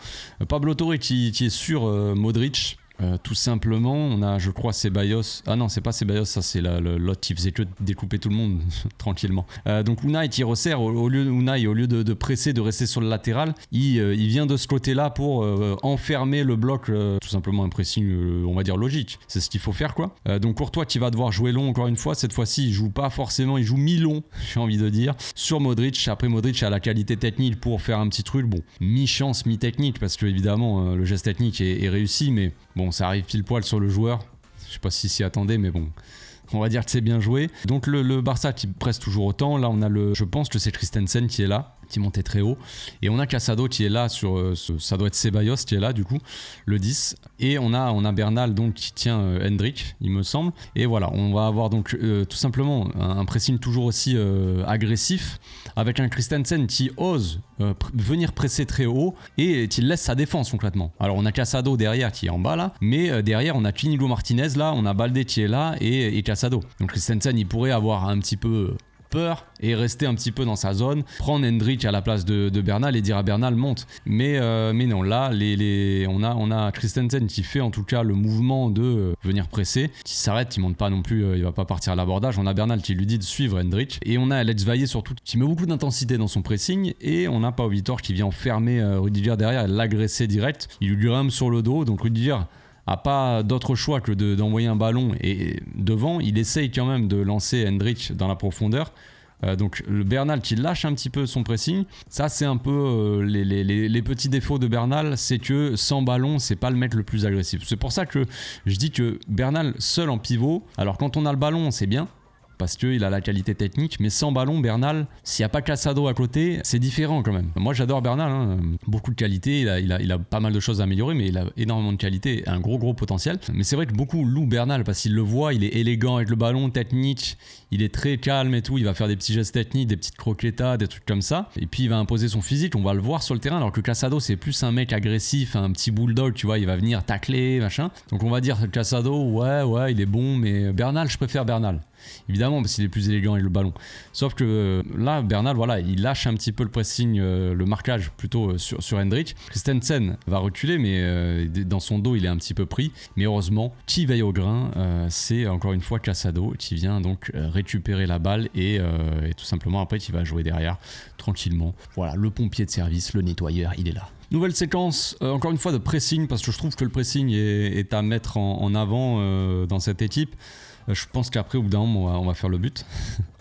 Pablo Torre qui est sur Modric. Tout simplement, on a, je crois, Ceballos. Ah non, c'est pas Ceballos, ça c'est l'autre qui faisait que découper tout le monde tranquillement. Donc Unai qui resserre, au lieu de presser, de rester sur le latéral, il vient de ce côté-là pour enfermer le bloc, tout simplement un pressing, on va dire logique. C'est ce qu'il faut faire quoi. Donc Courtois qui va devoir jouer long encore une fois. Cette fois-ci, il joue pas forcément, il joue mi-long, j'ai envie de dire, sur Modric. Après Modric a la qualité technique pour faire un petit truc, bon, mi-chance, mi-technique, parce que évidemment le geste technique est réussi, mais bon, ça arrive pile poil sur le joueur. Je sais pas s'il s'y attendait, mais bon, on va dire que c'est bien joué. Donc le Barça qui presse toujours autant. Là, on a je pense que c'est Christensen qui est là, qui montait très haut. Et on a Casado qui est là sur ça doit être Ceballos qui est là du coup, le 10. Et on a Bernal donc qui tient Hendrik, il me semble. Et voilà, on va avoir donc tout simplement un pressing toujours aussi agressif avec un Christensen qui ose venir presser très haut et qui laisse sa défense concrètement. Alors on a Casado derrière qui est en bas là, mais derrière on a Íñigo Martinez là, on a Balde qui est là et Casado. Donc Christensen il pourrait avoir un petit peu peur et rester un petit peu dans sa zone, prendre Hendrik à la place de Bernal et dire à Bernal monte. Mais non, là on a Christensen qui fait en tout cas le mouvement de venir presser, qui s'arrête, il monte pas non plus, il va pas partir à l'abordage. On a Bernal qui lui dit de suivre Hendrik et on a Alex Valle surtout qui met beaucoup d'intensité dans son pressing et on a Pau Vitor qui vient enfermer Rudiger derrière et l'agresser direct. Il lui rame sur le dos, donc Rudiger a pas d'autre choix que d'envoyer un ballon et devant, il essaye quand même de lancer Hendrik dans la profondeur. Donc le Bernal qui lâche un petit peu son pressing, ça c'est un peu les petits défauts de Bernal, c'est que sans ballon c'est pas le mec le plus agressif. C'est pour ça que je dis que Bernal seul en pivot, alors quand on a le ballon c'est bien, parce qu'il a la qualité technique, mais sans ballon, Bernal, s'il n'y a pas Casado à côté, c'est différent quand même. Moi j'adore Bernal, hein. Beaucoup de qualité, il a pas mal de choses à améliorer, mais il a énormément de qualité et un gros potentiel. Mais c'est vrai que beaucoup louent Bernal parce qu'il le voit, il est élégant avec le ballon, technique, il est très calme et tout, il va faire des petits gestes techniques, des petites croquetas, des trucs comme ça, et puis il va imposer son physique, on va le voir sur le terrain, alors que Casado c'est plus un mec agressif, un petit bulldog, tu vois, il va venir tacler, machin. Donc on va dire que Casado, ouais, il est bon, mais Bernal, je préfère Bernal. Évidemment parce qu'il est plus élégant avec le ballon, sauf que là Bernal voilà il lâche un petit peu le pressing, le marquage plutôt sur Hendrik. Christensen va reculer mais dans son dos il est un petit peu pris, mais heureusement qui veille au grain, c'est encore une fois Casado qui vient donc récupérer la balle et tout simplement après qui va jouer derrière tranquillement. Voilà, le pompier de service, le nettoyeur, il est là. Nouvelle séquence, encore une fois de pressing, parce que je trouve que le pressing est à mettre en avant dans cette équipe. Je pense qu'après au bout d'un moment on va faire le but.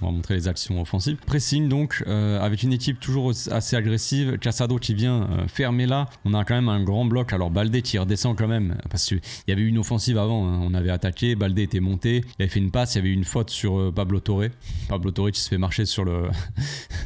On va montrer les actions offensives. Pressing donc avec une équipe toujours assez agressive. Casado qui vient fermer là. On a quand même un grand bloc. Alors Balde qui redescend quand même parce qu'il y avait une offensive avant, hein. On avait attaqué, Balde était monté, il avait fait une passe, il y avait une faute sur Pablo Torre. Pablo Torre qui se fait marcher sur le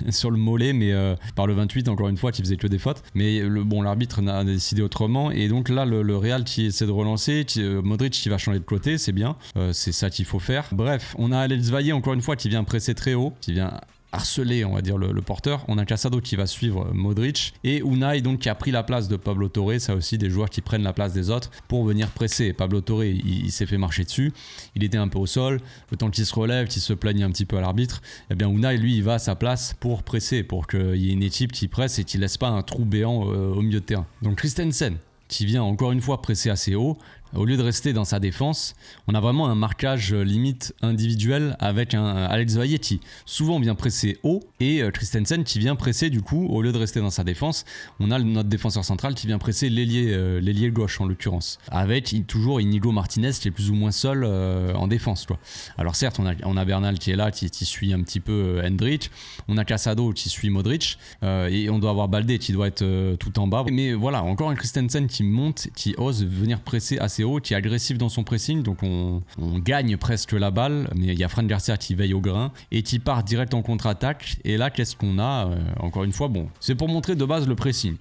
sur le mollet, mais par le 28 encore une fois qui faisait que des fautes. Mais l'arbitre a décidé autrement et donc là le Real qui essaie de relancer, Modric qui va changer de côté, c'est bien, c'est ça qu'il faut faire. Bref, on a Alex Valle encore une fois qui vient presser très haut, qui vient harceler on va dire le porteur. On a Casado qui va suivre Modric et Unai donc qui a pris la place de Pablo Torre. Ça aussi des joueurs qui prennent la place des autres pour venir presser. Pablo Torre il s'est fait marcher dessus, il était un peu au sol, le temps qu'il se relève, qu'il se plaigne un petit peu à l'arbitre, et bien Unai lui il va à sa place pour presser, pour qu'il y ait une équipe qui presse et qui laisse pas un trou béant au milieu de terrain. Donc Christensen qui vient encore une fois presser assez haut. Au lieu de rester dans sa défense, on a vraiment un marquage limite individuel avec un Alex Valle qui souvent vient presser haut et Christensen qui vient presser du coup, au lieu de rester dans sa défense, on a notre défenseur central qui vient presser l'ailier gauche en l'occurrence, avec toujours Inigo Martinez qui est plus ou moins seul en défense, quoi. Alors certes, on a Bernal qui est là, qui suit un petit peu Endrick, on a Casado qui suit Modric et on doit avoir Balde qui doit être tout en bas. Mais voilà, encore un Christensen qui monte, qui ose venir presser assez haut, qui est agressif dans son pressing, donc on gagne presque la balle, mais il y a Fran Garcia qui veille au grain et qui part direct en contre-attaque. Et là qu'est-ce qu'on a encore une fois, c'est pour montrer de base le pressing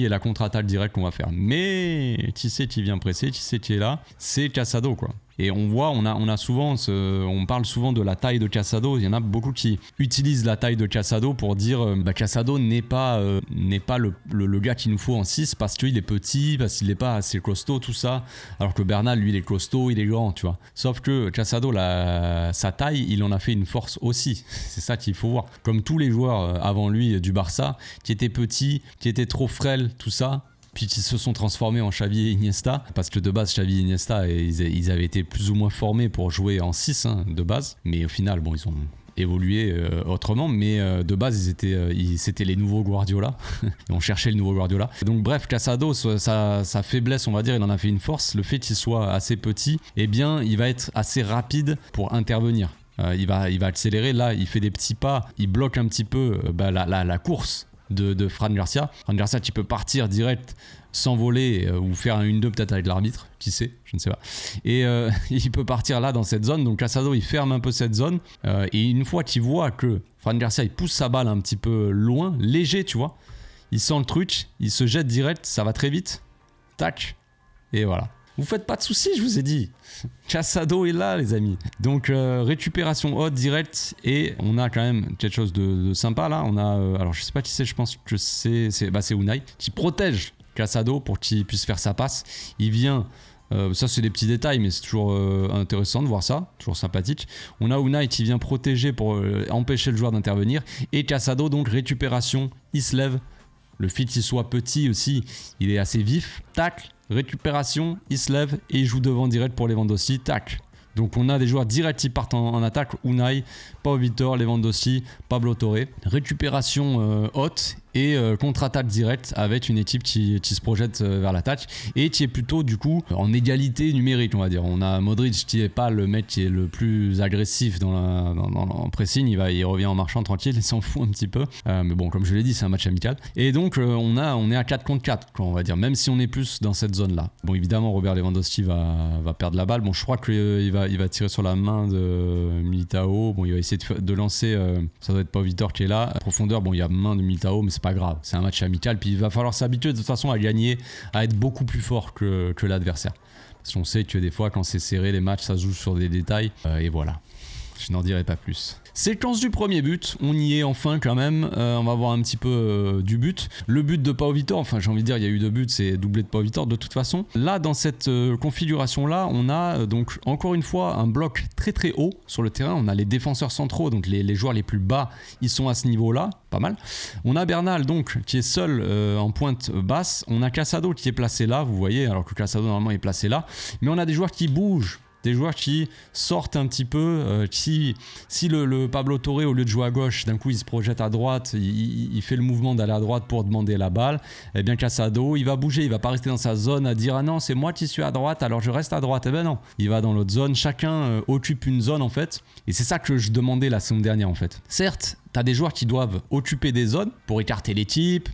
et la contre-attaque directe qu'on va faire, mais qui c'est qui vient presser, qui c'est qui est là, c'est Casado quoi. Et on voit, on a souvent, on parle souvent de la taille de Casado. Il y en a beaucoup qui utilisent la taille de Casado pour dire Casado n'est pas le gars qu'il nous faut en 6 parce qu'il est petit, parce qu'il n'est pas assez costaud, tout ça. Alors que Bernal, lui, il est costaud, il est grand, tu vois. Sauf que Casado, sa taille, il en a fait une force aussi. C'est ça qu'il faut voir. Comme tous les joueurs avant lui du Barça, qui étaient petits, qui étaient trop frêles, tout ça. Puis qui se sont transformés en Xavi et Iniesta, parce que de base Xavi et Iniesta ils avaient été plus ou moins formés pour jouer en 6 de base, mais au final ils ont évolué autrement, mais de base c'était les nouveaux Guardiola et on cherchait le nouveau Guardiola. Donc bref, Casado, sa faiblesse on va dire, il en a fait une force, le fait qu'il soit assez petit, eh bien il va être assez rapide pour intervenir. Il va accélérer, là il fait des petits pas, il bloque un petit peu la course de Fran Garcia. Fran Garcia qui peut partir direct, s'envoler ou faire un 1-2 peut-être avec l'arbitre, qui sait, je ne sais pas. Et il peut partir là dans cette zone, donc Casado il ferme un peu cette zone et une fois qu'il voit que Fran Garcia il pousse sa balle un petit peu loin, léger tu vois, il sent le truc, il se jette direct, ça va très vite, tac, et voilà. Vous faites pas de soucis, je vous ai dit. Casado est là, les amis. Donc, récupération haute, directe. Et on a quand même quelque chose de sympa là. On a, alors je sais pas qui c'est, je pense que c'est Unai qui protège Casado pour qu'il puisse faire sa passe. Il vient. Ça c'est des petits détails mais c'est toujours intéressant de voir ça, toujours sympathique. On a Unai qui vient protéger pour empêcher le joueur d'intervenir et Casado donc récupération, il se lève, le fait qu'il soit petit aussi il est assez vif, tac, récupération, il se lève et il joue devant direct pour Lewandowski, tac. Donc on a des joueurs directs qui partent en attaque, Unai, Pau Vitor, Lewandowski, Pablo Torre. Récupération haute et contre-attaque directe avec une équipe qui se projette vers l'attaque et qui est plutôt du coup en égalité numérique on va dire. On a Modric qui est pas le mec qui est le plus agressif en pressing, il revient en marchant tranquille, il s'en fout un petit peu. Mais bon comme je l'ai dit c'est un match amical. Et donc on est à 4 contre 4 quoi, on va dire, même si on est plus dans cette zone là. Bon évidemment Robert Lewandowski va perdre la balle. Bon je crois qu'il va tirer sur la main de Militao. Bon il va essayer de lancer, ça doit être Pau Vitor qui est là. À profondeur bon il y a main de Militao mais c'est pas grave, c'est un match amical, puis il va falloir s'habituer de toute façon à gagner, à être beaucoup plus fort que l'adversaire. Parce qu'on sait que des fois quand c'est serré les matchs ça se joue sur des détails, et voilà, je n'en dirai pas plus. Séquence du premier but, on y est enfin quand même, on va voir un petit peu du but. Le but de Pau Vitor, enfin j'ai envie de dire il y a eu 2 buts, c'est doublé de Pau Vitor de toute façon. Là dans cette configuration là, on a donc encore une fois un bloc très très haut sur le terrain, on a les défenseurs centraux, donc les joueurs les plus bas, ils sont à ce niveau là, pas mal. On a Bernal donc qui est seul en pointe basse, on a Casado qui est placé là, vous voyez, alors que Casado normalement est placé là, mais on a des joueurs qui bougent. Des joueurs qui sortent un petit peu, si le Pablo Torre au lieu de jouer à gauche, d'un coup il se projette à droite, il fait le mouvement d'aller à droite pour demander la balle, eh bien Casado il va bouger, il va pas rester dans sa zone à dire ah non c'est moi qui suis à droite alors je reste à droite, eh ben non, il va dans l'autre zone, chacun occupe une zone en fait, et c'est ça que je demandais la semaine dernière en fait. Certes, t'as des joueurs qui doivent occuper des zones pour écarter les types,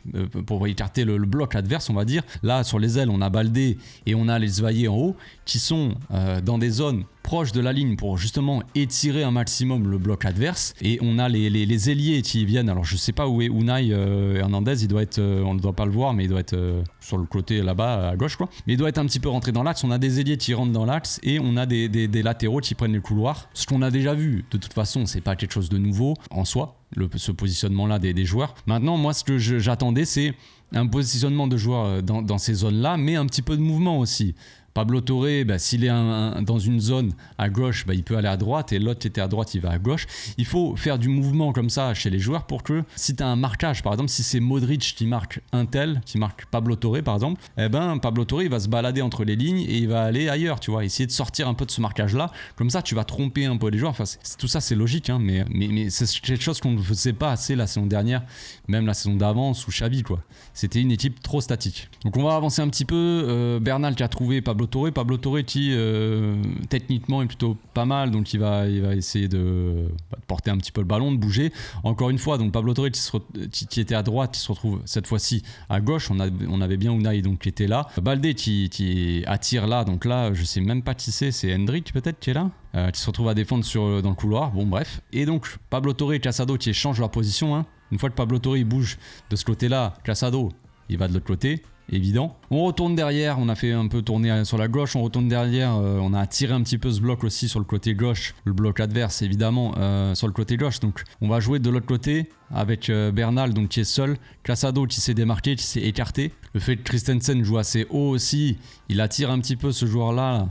pour écarter le bloc adverse on va dire. Là sur les ailes on a Balde et on a les Valle en haut qui sont dans des zones proche de la ligne pour justement étirer un maximum le bloc adverse. Et on a les ailiers qui viennent. Alors je sais pas où est Unai Hernandez, il doit être, on ne doit pas le voir, mais il doit être sur le côté là-bas à gauche quoi. Mais il doit être un petit peu rentré dans l'axe. On a des ailiers qui rentrent dans l'axe et on a des latéraux qui prennent les couloirs. Ce qu'on a déjà vu. De toute façon, c'est pas quelque chose de nouveau en soi. Ce positionnement-là des joueurs. Maintenant, moi, ce que j'attendais, c'est un positionnement de joueurs dans ces zones-là, mais un petit peu de mouvement aussi. Pablo Torre, s'il est dans une zone à gauche, il peut aller à droite, et l'autre qui était à droite, il va à gauche. Il faut faire du mouvement comme ça chez les joueurs pour que, si tu as un marquage, par exemple, si c'est Modric qui marque un tel, qui marque Pablo Torre, par exemple, Pablo Torre, il va se balader entre les lignes et il va aller ailleurs, tu vois, essayer de sortir un peu de ce marquage-là. Comme ça, tu vas tromper un peu les joueurs. Enfin, tout ça, c'est logique, hein, mais c'est quelque chose qu'on ne faisait pas assez la saison dernière, même la saison d'avant, sous Xavi, quoi. C'était une équipe trop statique. Donc, on va avancer un petit peu. Bernal qui a trouvé Pablo Torre qui techniquement est plutôt pas mal, donc il va essayer de porter un petit peu le ballon, de bouger. Encore une fois, donc Pablo Torre qui était à droite, qui se retrouve cette fois-ci à gauche. On avait bien Unai donc qui était là. Baldé qui attire là, donc là je sais même pas qui c'est Hendrik peut-être qui est là. Qui se retrouve à défendre dans le couloir. Bon bref. Et donc Pablo Torre et Casado qui échangent leur position. Hein. Une fois que Pablo Torre il bouge de ce côté-là, Casado il va de l'autre côté. Évident. On retourne derrière, on a fait un peu tourner sur la gauche, on retourne derrière, on a attiré un petit peu ce bloc aussi sur le côté gauche, le bloc adverse évidemment sur le côté gauche, donc on va jouer de l'autre côté avec Bernal donc qui est seul, Casado qui s'est démarqué, qui s'est écarté. Le fait que Christensen joue assez haut aussi, il attire un petit peu ce joueur là.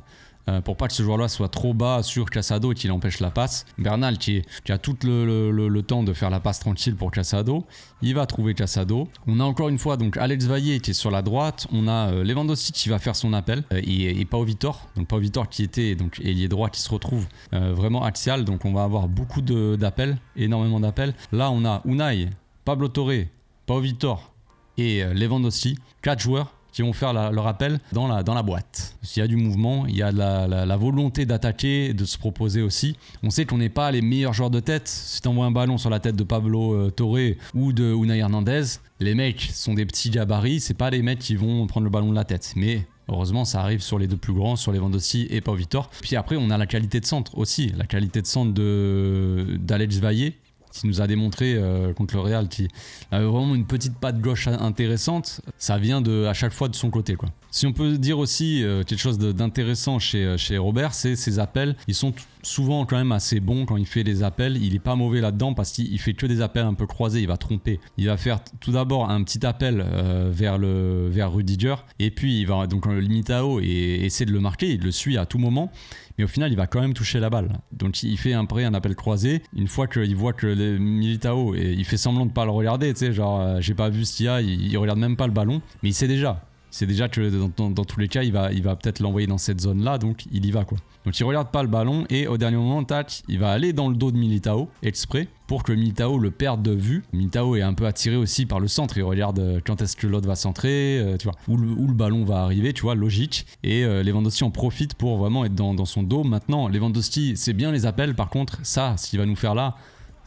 Pour pas que ce joueur-là soit trop bas sur Casado et qu'il empêche la passe. Bernal qui a tout le temps de faire la passe tranquille pour Casado. Il va trouver Casado. On a encore une fois donc Alex Valle qui est sur la droite. On a Lewandowski qui va faire son appel et Pau Vitor. Donc Pau Vitor qui était donc ailier droit qui se retrouve vraiment axial. Donc on va avoir beaucoup d'appels, énormément d'appels. Là on a Unai, Pablo Torre, Pau Vitor et Lewandowski. 4 joueurs qui vont faire leur appel dans la boîte. S'il y a du mouvement, il y a la volonté d'attaquer, de se proposer aussi. On sait qu'on n'est pas les meilleurs joueurs de tête. Si tu envoies un ballon sur la tête de Pablo Torre ou de Unai Hernandez, les mecs sont des petits gabarits, c'est pas les mecs qui vont prendre le ballon de la tête. Mais heureusement, ça arrive sur les deux plus grands, sur Lewandowski et Pau Vitor. Puis après, on a la qualité de centre aussi. La qualité de centre d'Alex Valle, qui nous a démontré contre le Real qui avait vraiment une petite patte gauche intéressante. Ça vient à chaque fois de son côté, quoi. Si on peut dire aussi quelque chose d'intéressant chez Robert, c'est ses appels. Ils sont souvent quand même assez bons quand il fait les appels. Il est pas mauvais là-dedans parce qu'il fait que des appels un peu croisés. Il va tromper. Il va faire tout d'abord un petit appel vers Rudiger et puis il va donc Militao et essayer de le marquer. Il le suit à tout moment. Mais au final, il va quand même toucher la balle. Donc il fait un appel croisé. Une fois qu'il voit que Militao, il fait semblant de pas le regarder, tu sais, genre j'ai pas vu ce qu'il y a, il regarde même pas le ballon, mais il sait déjà. C'est déjà que dans tous les cas, il va peut-être l'envoyer dans cette zone-là, donc il y va quoi. Donc il regarde pas le ballon et au dernier moment, tac, il va aller dans le dos de Militao exprès pour que Militao le perde de vue. Militao est un peu attiré aussi par le centre, il regarde quand est-ce que l'autre va centrer, tu vois, où le ballon va arriver, tu vois, logique. Et Lewandowski en profite pour vraiment être dans son dos. Maintenant, Lewandowski, c'est bien les appels, par contre, ça, ce qu'il va nous faire là,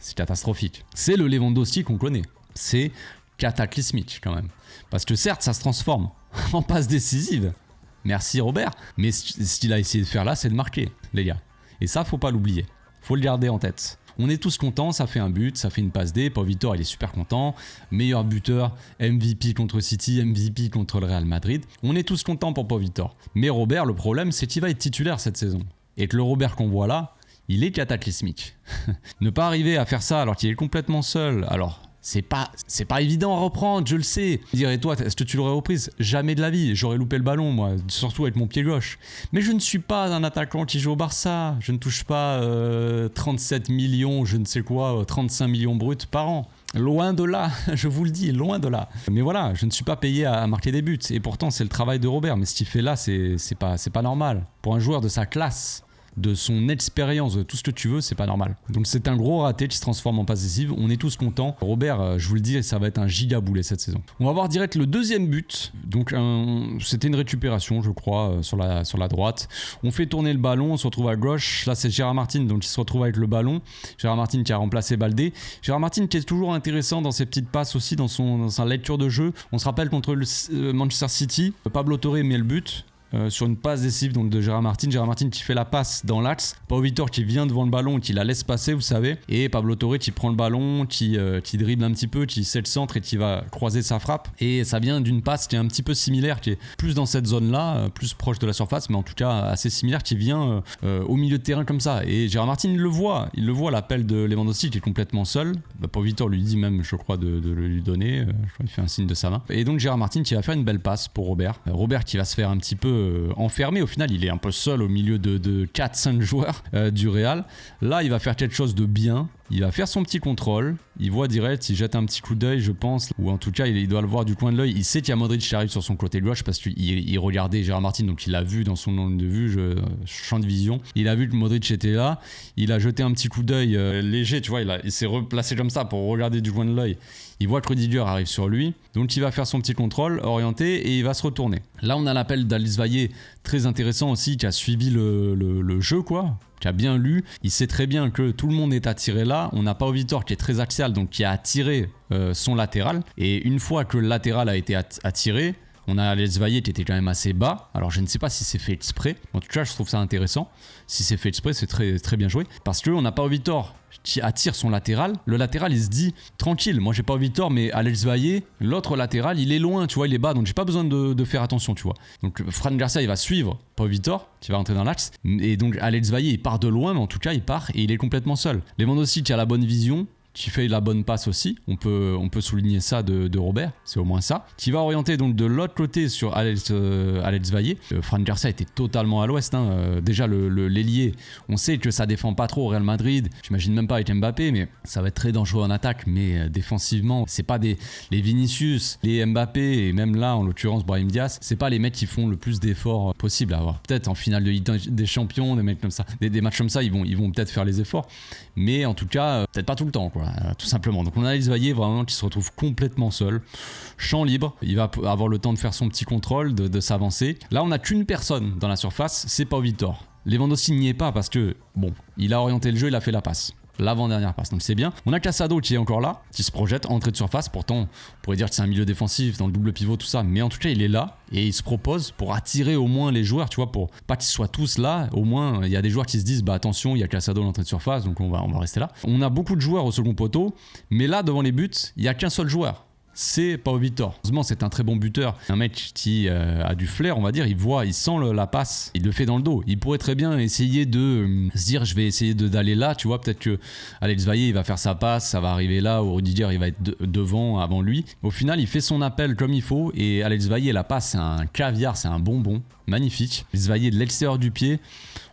c'est catastrophique. C'est le Lewandowski qu'on connaît. C'est cataclysmique quand même. Parce que certes, ça se transforme en passe décisive. Merci Robert. Mais ce qu'il a essayé de faire là, c'est de marquer, les gars. Et ça, faut pas l'oublier. Faut le garder en tête. On est tous contents, ça fait un but, ça fait une passe D. Pau Vitor, il est super content. Meilleur buteur, MVP contre City, MVP contre le Real Madrid. On est tous contents pour Pau Vitor. Mais Robert, le problème, c'est qu'il va être titulaire cette saison. Et que le Robert qu'on voit là, il est cataclysmique. Ne pas arriver à faire ça alors qu'il est complètement seul, alors... C'est pas évident à reprendre, je le sais. Je dirais, toi, est-ce que tu l'aurais reprise? Jamais de la vie, j'aurais loupé le ballon, moi, surtout avec mon pied gauche. Mais je ne suis pas un attaquant qui joue au Barça. Je ne touche pas 37 millions, je ne sais quoi, 35 millions bruts par an. Loin de là, je vous le dis, loin de là. Mais voilà, je ne suis pas payé à marquer des buts. Et pourtant, c'est le travail de Robert. Mais ce qu'il fait là, c'est pas normal. Pour un joueur de sa classe, de son expérience, de tout ce que tu veux, c'est pas normal. Donc c'est un gros raté qui se transforme en passe décisive. On est tous contents. Robert, je vous le dis, ça va être un giga boulet cette saison. On va voir direct le deuxième but. Donc c'était une récupération, je crois, sur la droite. On fait tourner le ballon, on se retrouve à gauche. Là c'est Gérard Martin, donc il se retrouve avec le ballon. Gérard Martin qui a remplacé Baldé. Gérard Martin qui est toujours intéressant dans ses petites passes aussi, dans sa lecture de jeu. On se rappelle contre le Manchester City, Pablo Torre met le but. sur une passe décisive donc de Gérard Martin. Gérard Martin qui fait la passe dans l'axe. Pau Vitor qui vient devant le ballon, qui la laisse passer, vous savez. Et Pablo Torre qui prend le ballon, qui dribble un petit peu, qui sait le centre et qui va croiser sa frappe. Et ça vient d'une passe qui est un petit peu similaire, qui est plus dans cette zone-là, plus proche de la surface, mais en tout cas assez similaire, qui vient au milieu de terrain comme ça. Et Gérard Martin, il le voit l'appel de Lewandowski qui est complètement seul. Pau Vitor lui dit même, je crois, de le lui donner. Je crois qu'il fait un signe de sa main. Et donc Gérard Martin qui va faire une belle passe pour Robert. Robert qui va se faire un petit peu enfermer. Au final, il est un peu seul au milieu de 4-5 joueurs du Real. Là, il va faire quelque chose de bien. Il va faire son petit contrôle, il voit direct, il jette un petit coup d'œil je pense, ou en tout cas il doit le voir du coin de l'œil, il sait qu'il y a Modric qui arrive sur son côté gauche parce qu'il regardait Gérard Martin, donc il l'a vu dans son angle de vue, champ de vision, il a vu que Modric était là, il a jeté un petit coup d'œil léger, tu vois, il s'est replacé comme ça pour regarder du coin de l'œil. Il voit que Rudiger arrive sur lui, donc il va faire son petit contrôle orienté et il va se retourner. Là on a l'appel d'Alice Vaillé, très intéressant aussi, qui a suivi le jeu quoi, qui a bien lu, il sait très bien que tout le monde est attiré là, on n'a pas Pau Vitor qui est très axial, donc qui a attiré son latéral, et une fois que le latéral a été attiré, on a Alex Vaillé qui était quand même assez bas, alors je ne sais pas si c'est fait exprès, en tout cas je trouve ça intéressant, si c'est fait exprès c'est très, très bien joué, parce qu'on n'a pas Pau Vitor qui attire son latéral, le latéral il se dit tranquille, moi j'ai pas Pau Vitor mais Alex Vaillé, l'autre latéral il est loin, tu vois, il est bas, donc j'ai pas besoin de faire attention, tu vois. Donc Fran Garcia il va suivre Pau Vitor qui va rentrer dans l'axe, et donc Alex Vaillé il part de loin, mais en tout cas il part et il est complètement seul. Lewandowski qui a la bonne vision, qui fait la bonne passe aussi, on peut souligner ça de Robert, c'est au moins ça, qui va orienter donc de l'autre côté sur Alex Vaillé. Fran Garcia était totalement à l'ouest, hein. Déjà l'ailier, on sait que ça défend pas trop au Real Madrid, j'imagine même pas avec Mbappé, mais ça va être très dangereux en attaque, mais défensivement, c'est pas les Vinicius, les Mbappé, et même là en l'occurrence Brahim Diaz, c'est pas les mecs qui font le plus d'efforts possible à avoir. Peut-être en finale de Ligue des Champions, des mecs comme ça, des matchs comme ça, ils vont peut-être faire les efforts, mais en tout cas, peut-être pas tout le temps quoi. Tout simplement. Donc on a Alex Vaillé vraiment qui se retrouve complètement seul, champ libre, il va avoir le temps de faire son petit contrôle, de s'avancer. Là on n'a qu'une personne dans la surface, c'est Pau Vitor. Lewandowski n'y est pas parce que bon, il a orienté le jeu, il a fait la passe. L'avant-dernière passe, donc c'est bien. On a Casado qui est encore là, qui se projette, entrée de surface, pourtant on pourrait dire que c'est un milieu défensif dans le double pivot, tout ça, mais en tout cas il est là et il se propose pour attirer au moins les joueurs, tu vois, pour pas qu'ils soient tous là, au moins il y a des joueurs qui se disent bah attention, il y a Casado à l'entrée de surface, donc on va rester là. On a beaucoup de joueurs au second poteau, mais là devant les buts, il y a qu'un seul joueur. C'est Pau Vitor. Heureusement, c'est un très bon buteur. Un mec qui a du flair, on va dire. Il voit, il sent la passe. Il le fait dans le dos. Il pourrait très bien essayer de se dire je vais essayer d'aller là. Tu vois, peut-être que Alex Vaillé, il va faire sa passe. Ça va arriver là. Ou Rudiger, il va être devant avant lui. Au final, il fait son appel comme il faut. Et Alex Vaillé, la passe, c'est un caviar, c'est un bonbon. Magnifique. Alex Vaillé de l'extérieur du pied.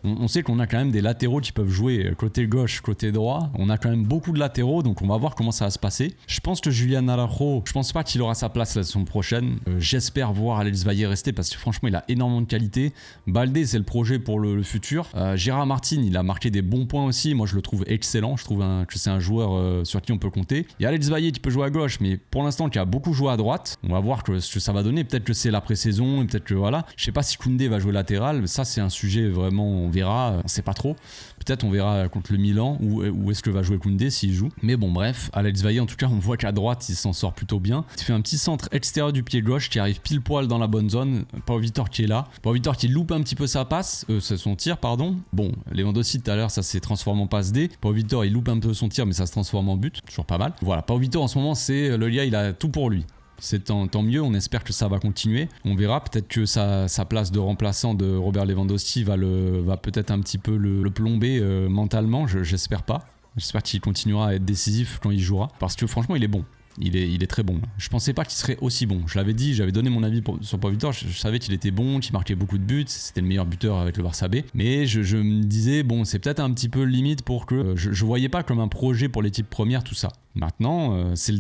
On sait qu'on a quand même des latéraux qui peuvent jouer côté gauche, côté droit. On a quand même beaucoup de latéraux, donc on va voir comment ça va se passer. Je pense que Julian Araujo, je pense pas qu'il aura sa place la saison prochaine. J'espère voir Alex Vaillé rester parce que franchement, il a énormément de qualité. Baldé, c'est le projet pour le futur. Gérard Martin, il a marqué des bons points aussi. Moi, je le trouve excellent. Je trouve que c'est un joueur sur qui on peut compter. Il y a Alex Vaillé qui peut jouer à gauche, mais pour l'instant, qui a beaucoup joué à droite. On va voir ce que ça va donner. Peut-être que c'est la pré-saison, et peut-être que voilà. Je sais pas si Koundé va jouer latéral. Ça, c'est un sujet vraiment. On verra, on sait pas trop. Peut-être on verra contre le Milan où est-ce que va jouer Koundé s'il joue. Mais bon, bref, Alex Vaillé, en tout cas, on voit qu'à droite, il s'en sort plutôt bien. Il fait un petit centre extérieur du pied gauche qui arrive pile poil dans la bonne zone. Pau Vitor qui est là. Pau Vitor qui loupe un petit peu sa passe, c'est son tir, pardon. Bon, Lewandowski tout à l'heure, ça s'est transformé en passe D. Pau Vitor, il loupe un peu son tir, mais ça se transforme en but. Toujours pas mal. Voilà, Pau Vitor en ce moment, c'est le gars, il a tout pour lui. C'est tant mieux, on espère que ça va continuer. On verra, peut-être que sa place de remplaçant de Robert Lewandowski va peut-être un petit peu le plomber mentalement, j'espère pas. J'espère qu'il continuera à être décisif quand il jouera, parce que franchement il est bon. Il est très bon. Je pensais pas qu'il serait aussi bon. Je l'avais dit, j'avais donné mon avis sur Pau Vitor. Je savais qu'il était bon, qu'il marquait beaucoup de buts. C'était le meilleur buteur avec le Barça B. Mais je me disais, bon, c'est peut-être un petit peu limite pour que je voyais pas comme un projet pour l'équipe première, tout ça. Maintenant, c'est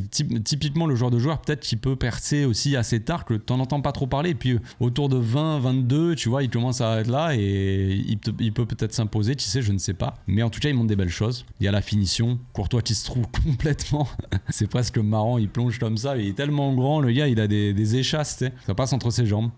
typiquement le genre de joueur peut-être qui peut percer aussi assez tard, que t'en entends pas trop parler. Et puis autour de 20, 22, tu vois, il commence à être là et il peut peut-être s'imposer, tu sais, je ne sais pas. Mais en tout cas, il montre des belles choses. Il y a la finition. Courtois qui se trouve complètement. C'est presque marrant, il plonge comme ça. Il est tellement grand, le gars, il a des échasses, tu sais. Ça passe entre ses jambes.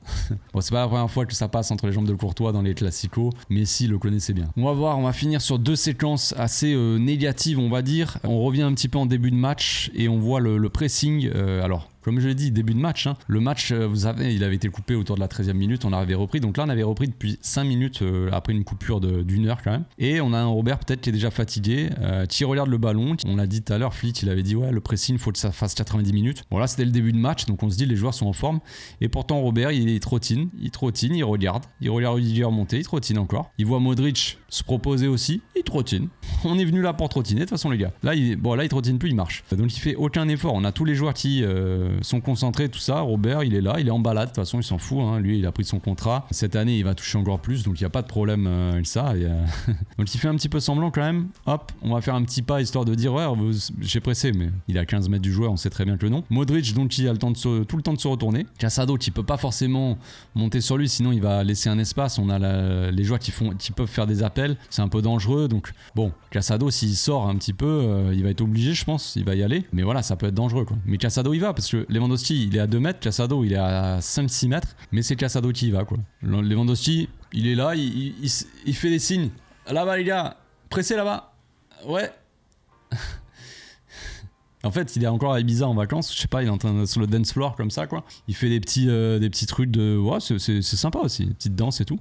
Bon, c'est pas la première fois que ça passe entre les jambes de Courtois dans les classicos. Messi le connaissait bien. On va voir, on va finir sur deux séquences assez négatives, on va dire. On revient un petit peu en début de match et on voit le pressing. Alors, Comme je l'ai dit, début de match, hein. Le match, vous savez, il avait été coupé autour de la 13e minute, on avait repris. Donc là, on avait repris depuis 5 minutes après une coupure d'une heure quand même. Et on a un Robert peut-être qui est déjà fatigué, qui regarde le ballon. On l'a dit tout à l'heure, Flick, il avait dit ouais, le pressing, il faut que ça fasse 90 minutes. Bon là, c'était le début de match, donc on se dit les joueurs sont en forme. Et pourtant, Robert, il trottine, il regarde Rudiger monter, il trottine encore. Il voit Modric se proposer aussi, il trottine. On est venu là pour trottiner, de toute façon les gars. Là, il trottine plus, il marche. Donc il fait aucun effort. On a tous les joueurs qui sont concentrés, tout ça. Robert, il est là, il est en balade, de toute façon, il s'en fout. Hein. Lui, il a pris son contrat. Cette année, il va toucher encore plus, donc il n'y a pas de problème avec ça. Donc il fait un petit peu semblant quand même. Hop, on va faire un petit pas histoire de dire ouais, j'ai pressé, mais il est à 15 mètres du joueur, on sait très bien que non. Modric, donc il a tout le temps de se retourner. Casado qui peut pas forcément monter sur lui, sinon il va laisser un espace. On a les joueurs qui peuvent faire des appels, c'est un peu dangereux. Donc bon, Casado, s'il sort un petit peu, il va être obligé, je pense, il va y aller. Mais voilà, ça peut être dangereux quoi. Mais Casado il va parce que Lewandowski il est à 2 mètres, Casado il est à 5-6 mètres, mais c'est Casado qui y va quoi. Lewandowski il est là, il fait des signes. Là-bas les gars, pressez là-bas. Ouais. En fait, il est encore à Ibiza en vacances, je sais pas, il est en train sur le dance floor comme ça quoi. Il fait des petits trucs de ouais, c'est sympa aussi, des petites danses et tout.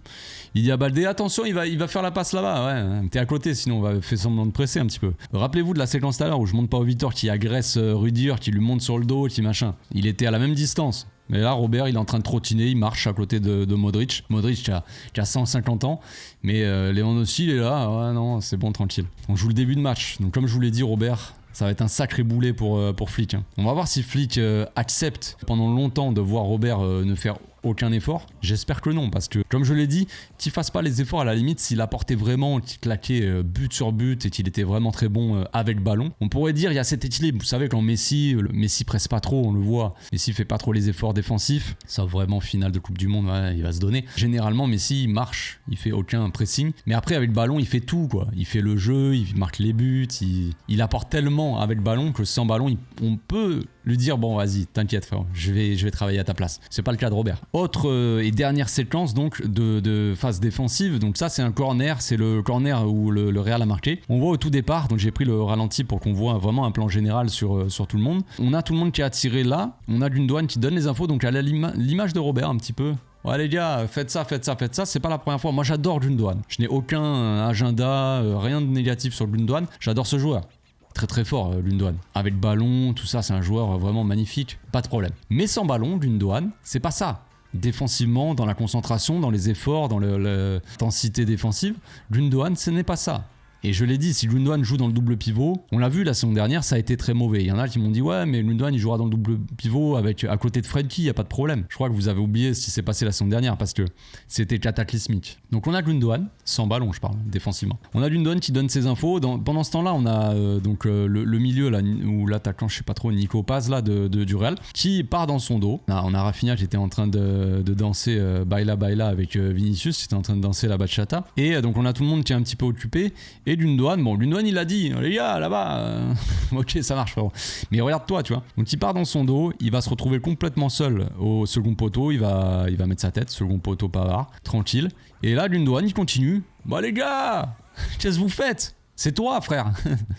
Il dit à Baldé attention, il va faire la passe là-bas. Ouais, t'es à côté sinon on va faire semblant de presser un petit peu. Rappelez-vous de la séquence tout à l'heure où je monte pas au Victor qui agresse Rudiger, qui lui monte sur le dos, qui machin. Il était à la même distance. Mais là, Robert, il est en train de trottiner, il marche à côté de Modric. Modric qui a 150 ans. Mais Lewandowski, il est là. Ouais, non, c'est bon, tranquille. On joue le début de match. Donc, comme je vous l'ai dit, Robert, ça va être un sacré boulet pour Flick. Hein. On va voir si Flick accepte pendant longtemps de voir Robert ne faire aucun effort. J'espère que non, parce que comme je l'ai dit, qu'il fasse pas les efforts à la limite s'il apportait vraiment, qu'il claquait but sur but et qu'il était vraiment très bon avec ballon. On pourrait dire il y a cet équilibre. Vous savez quand Messi presse pas trop, on le voit. Messi fait pas trop les efforts défensifs. Sauf vraiment finale de Coupe du Monde, ouais, il va se donner. Généralement Messi il marche, il fait aucun pressing, mais après avec ballon il fait tout quoi. Il fait le jeu, il marque les buts, il apporte tellement avec ballon que sans ballon on peut lui dire bon vas-y t'inquiète frère, je vais travailler à ta place. C'est pas le cas de Robert. Autre et dernière séquence donc de phase défensive, donc ça c'est un corner, c'est le corner où le Real a marqué. On voit au tout départ, donc j'ai pris le ralenti pour qu'on voit vraiment un plan général sur tout le monde. On a tout le monde qui a tiré là, on a Gundogan qui donne les infos, donc à l'image de Robert un petit peu. Ouais les gars, faites ça, c'est pas la première fois. Moi j'adore Gundogan, je n'ai aucun agenda, rien de négatif sur Gundogan, j'adore ce joueur. Très très fort Gundogan. Avec ballon, tout ça, c'est un joueur vraiment magnifique, pas de problème. Mais sans ballon, Gundogan, c'est pas ça. Défensivement, dans la concentration, dans les efforts, dans l'intensité défensive, Gundogan, ce n'est pas ça. Et je l'ai dit, si Gundogan joue dans le double pivot, on l'a vu la saison dernière, ça a été très mauvais. Il y en a qui m'ont dit ouais, mais Gundogan il jouera dans le double pivot à côté de Frenkie, il n'y a pas de problème. Je crois que vous avez oublié ce qui s'est passé la saison dernière parce que c'était cataclysmique. Donc on a Gundogan, sans ballon je parle, défensivement. On a Gundogan qui donne ses infos. Pendant ce temps-là, on a le milieu là, où l'attaquant, je sais pas trop, Nico Paz là, du Real, qui part dans son dos. On a Rafinha qui était en train de danser Baila Baila avec Vinicius, qui était en train de danser la bachata. Et donc on a tout le monde qui est un petit peu occupé. Et Gundogan, il a dit, les gars, là-bas, ok, ça marche, frérot. Mais regarde-toi, tu vois. Donc il part dans son dos, il va se retrouver complètement seul au second poteau, il va mettre sa tête, second poteau Pavard, tranquille. Et là, Gundogan, il continue. Bah les gars, qu'est-ce que vous faites? C'est toi, frère.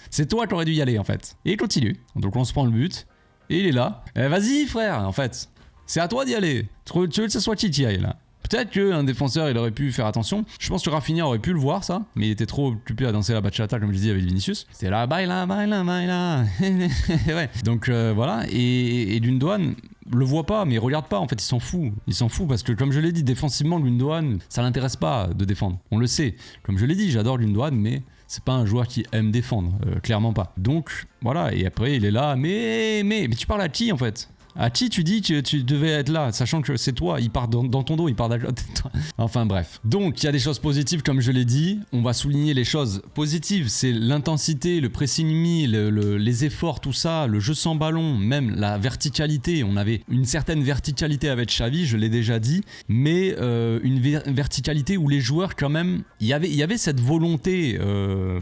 C'est toi qui aurais dû y aller, en fait. Et il continue. Donc on se prend le but, et il est là. Vas-y, frère, en fait. C'est à toi d'y aller. Tu veux que ce soit qui y aille, là? Peut-être qu'un défenseur il aurait pu faire attention. Je pense que Rafinha aurait pu le voir ça, mais il était trop occupé à danser la bachata comme je disais avec Vinicius. C'était là baila baila baila. Ouais. Donc voilà, et Gundogan le voit pas, mais il regarde pas, en fait il s'en fout. Il s'en fout parce que comme je l'ai dit, défensivement Gundogan, ça l'intéresse pas de défendre. On le sait. Comme je l'ai dit, j'adore Gundogan, mais c'est pas un joueur qui aime défendre, clairement pas. Donc voilà, et après il est là, mais tu parles à qui en fait? À qui tu dis que tu devais être là, sachant que c'est toi, il part dans ton dos, il part d'à côté de toi. Enfin bref. Donc il y a des choses positives comme je l'ai dit, on va souligner les choses positives, c'est l'intensité, le pressing mis, les efforts, tout ça, le jeu sans ballon, même la verticalité. On avait une certaine verticalité avec Xavi, je l'ai déjà dit, mais une verticalité où les joueurs quand même, il y avait cette volonté,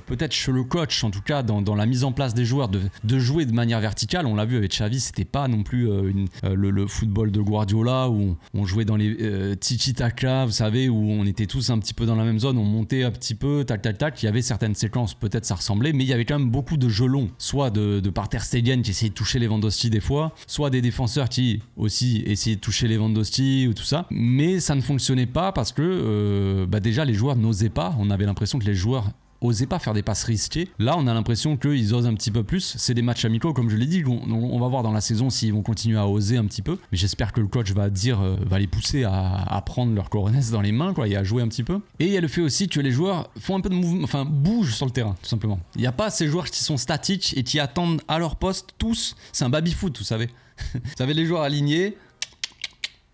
peut-être chez le coach en tout cas, dans la mise en place des joueurs, de jouer de manière verticale. On l'a vu avec Xavi, c'était pas non plus le football de Guardiola où on jouait dans les tiki-taka, vous savez, où on était tous un petit peu dans la même zone, on montait un petit peu, tac tac tac. Il y avait certaines séquences, peut-être ça ressemblait, mais il y avait quand même beaucoup de jeux longs, soit de par terre Stegen qui essayait de toucher Lewandowski des fois, soit des défenseurs qui aussi essayaient de toucher Lewandowski ou tout ça, mais ça ne fonctionnait pas parce que déjà les joueurs n'osaient pas. On avait l'impression que les joueurs osaient pas faire des passes risquées. Là, on a l'impression qu'ils osent un petit peu plus. C'est des matchs amicaux, comme je l'ai dit. On va voir dans la saison s'ils vont continuer à oser un petit peu. Mais j'espère que le coach va les pousser à prendre leur coronesse dans les mains, quoi, et à jouer un petit peu. Et il y a le fait aussi que les joueurs font un peu de mouvement, enfin bougent sur le terrain, tout simplement. Il n'y a pas ces joueurs qui sont statiques et qui attendent à leur poste tous. C'est un baby-foot, vous savez. Vous savez, les joueurs alignés.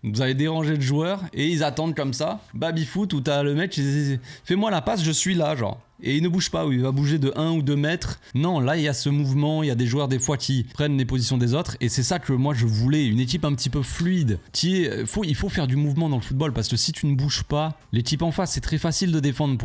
Vous avez dérangé le joueur et ils attendent comme ça, baby-foot, où t'as le mec qui dit fais-moi la passe, je suis là, genre. Et il ne bouge pas, ou il va bouger de 1 ou 2 mètres. Non, là il y a ce mouvement, il y a des joueurs des fois qui prennent les positions des autres, et c'est ça que moi je voulais, une équipe un petit peu fluide. Il faut faire du mouvement dans le football, parce que si tu ne bouges pas, l'équipe en face, c'est très facile de défendre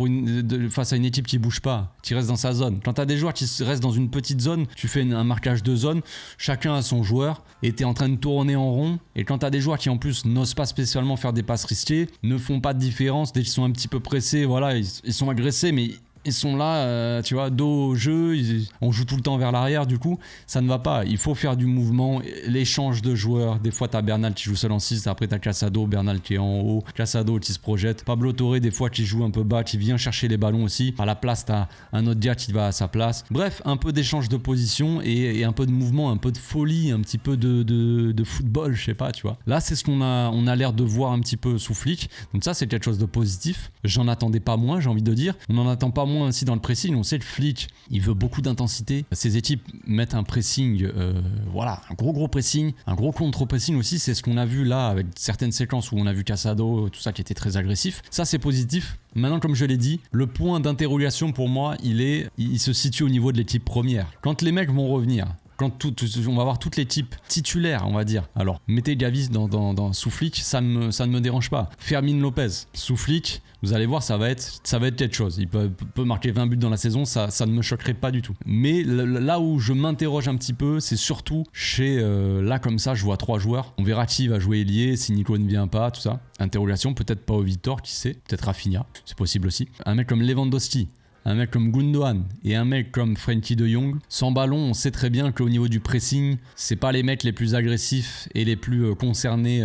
face à une équipe qui bouge pas, qui reste dans sa zone. Quand t'as des joueurs qui restent dans une petite zone, tu fais un marquage de zone, chacun a son joueur, et t'es en train de tourner en rond. Et quand t'as des joueurs qui en plus n'osent pas spécialement faire des passes risquées, ne font pas de différence, dès qu'ils sont un petit peu pressés, voilà, ils sont agressés, mais ils sont là, tu vois, dos au jeu, on joue tout le temps vers l'arrière, du coup, ça ne va pas. Il faut faire du mouvement, l'échange de joueurs. Des fois, t'as Bernal qui joue seul en 6, après t'as Casado, Bernal qui est en haut, Casado qui se projette. Pablo Torre, des fois, qui joue un peu bas, qui vient chercher les ballons aussi. À la place, t'as un autre gars qui va à sa place. Bref, un peu d'échange de position et un peu de mouvement, un peu de folie, un petit peu de football, je sais pas, tu vois. Là, c'est ce qu'on a l'air de voir un petit peu sous Flick. Donc ça, c'est quelque chose de positif. J'en attendais pas moins, j'ai envie de dire. On n'en attend pas moins aussi dans le pressing. On sait que Flick, il veut beaucoup d'intensité. Ses équipes mettent un pressing, un gros pressing, un gros contre-pressing aussi. C'est ce qu'on a vu là avec certaines séquences où on a vu Casado, tout ça qui était très agressif. Ça, c'est positif. Maintenant, comme je l'ai dit, le point d'interrogation pour moi, il se situe au niveau de l'équipe première. Quand les mecs vont revenir, quand on va voir toute l'équipe titulaire, on va dire. Alors, mettez Gavi dans sous Flick, ça ne me dérange pas. Fermin Lopez, sous Flick, vous allez voir, ça va être quelque chose. Il peut marquer 20 buts dans la saison, ça ne me choquerait pas du tout. Mais là où je m'interroge un petit peu, c'est surtout là comme ça, je vois 3 joueurs. On verra qui va jouer ailier, si Nico ne vient pas, tout ça. Interrogation, peut-être pas au Victor, qui sait. Peut-être Rafinha, c'est possible aussi. Un mec comme Lewandowski, un mec comme Gundogan et un mec comme Frenkie de Jong, sans ballon, on sait très bien qu'au niveau du pressing, c'est pas les mecs les plus agressifs et les plus concernés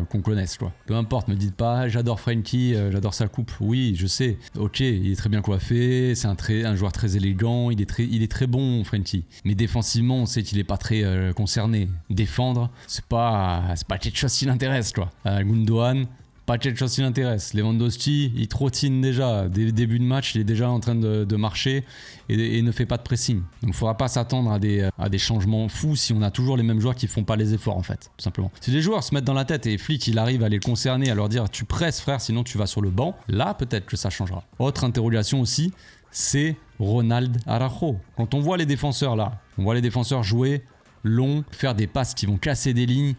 qu'on connaisse, quoi. Peu importe, me dites pas j'adore Frenkie, j'adore sa coupe. Oui, je sais. Ok, il est très bien coiffé, c'est un joueur très élégant, il est très bon, Frenkie. Mais défensivement, on sait qu'il est pas très concerné. Défendre, c'est pas quelque chose qui l'intéresse, quoi. Gundogan, pas quelque chose qui l'intéresse. Lewandowski, il trottine déjà. Dès le début de match, il est déjà en train de marcher et ne fait pas de pressing. Donc il ne faudra pas s'attendre à des changements fous si on a toujours les mêmes joueurs qui ne font pas les efforts, en fait, tout simplement. Si les joueurs se mettent dans la tête et Flick, il arrive à les concerner, à leur dire tu presses, frère, sinon tu vas sur le banc, là peut-être que ça changera. Autre interrogation aussi, c'est Ronald Araujo. Quand on voit les défenseurs là, on voit les défenseurs jouer long, faire des passes qui vont casser des lignes,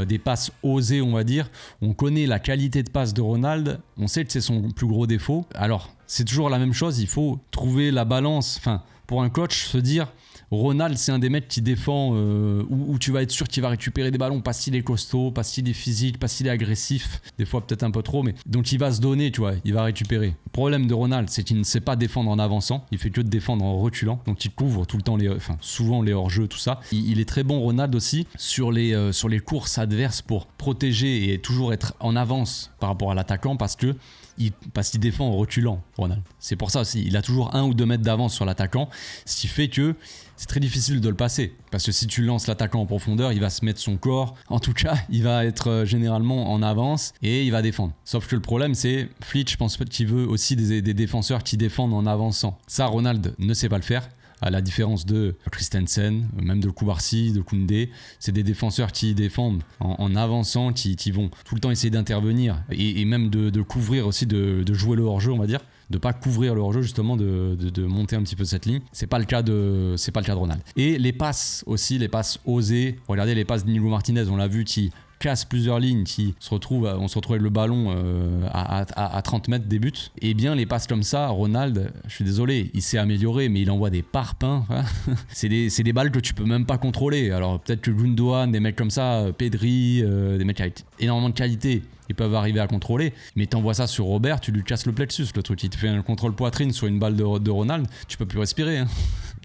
des passes osées, on va dire. On connaît la qualité de passe de Ronald, on sait que c'est son plus gros défaut. Alors, c'est toujours la même chose, il faut trouver la balance. Enfin, pour un coach, se dire Ronald, c'est un des mecs qui défend où tu vas être sûr qu'il va récupérer des ballons parce qu'il est costaud, parce qu'il est physique, parce qu'il est agressif, des fois peut-être un peu trop, mais donc il va se donner, tu vois, il va récupérer. Le problème de Ronald, c'est qu'il ne sait pas défendre en avançant, il fait que de défendre en reculant, donc il couvre tout le temps souvent les hors-jeux, tout ça. Il est très bon, Ronald, aussi sur les courses adverses pour protéger et toujours être en avance par rapport à l'attaquant parce qu'il défend en reculant, Ronald. C'est pour ça aussi, il a toujours 1 ou 2 mètres d'avance sur l'attaquant, ce qui fait que c'est très difficile de le passer. Parce que si tu lances l'attaquant en profondeur, il va se mettre son corps. En tout cas, il va être généralement en avance et il va défendre. Sauf que le problème, c'est Flick, je pense qu'il veut aussi des défenseurs qui défendent en avançant. Ça, Ronald ne sait pas le faire. À la différence de Christensen, même de Koubarsi, de Koundé, c'est des défenseurs qui défendent en avançant, qui vont tout le temps essayer d'intervenir et même de couvrir aussi, de jouer le hors-jeu, on va dire, de pas couvrir le hors-jeu, justement, de monter un petit peu cette ligne. C'est pas le cas de Ronald. Et les passes aussi, les passes osées. Regardez les passes d'Inigo Martinez, on l'a vu, qui casse plusieurs lignes, qui on se retrouve avec le ballon à 30 mètres des buts, et bien les passes comme ça, Ronald, je suis désolé, il s'est amélioré, mais il envoie des parpaings. Hein. c'est des balles que tu peux même pas contrôler. Alors peut-être que Gundogan, des mecs comme ça, Pedri, des mecs avec énormément de qualité, ils peuvent arriver à contrôler, mais t'envoies ça sur Robert, tu lui casses le plexus, le truc, il te fait un contrôle poitrine sur une balle de Ronald, tu peux plus respirer. Hein.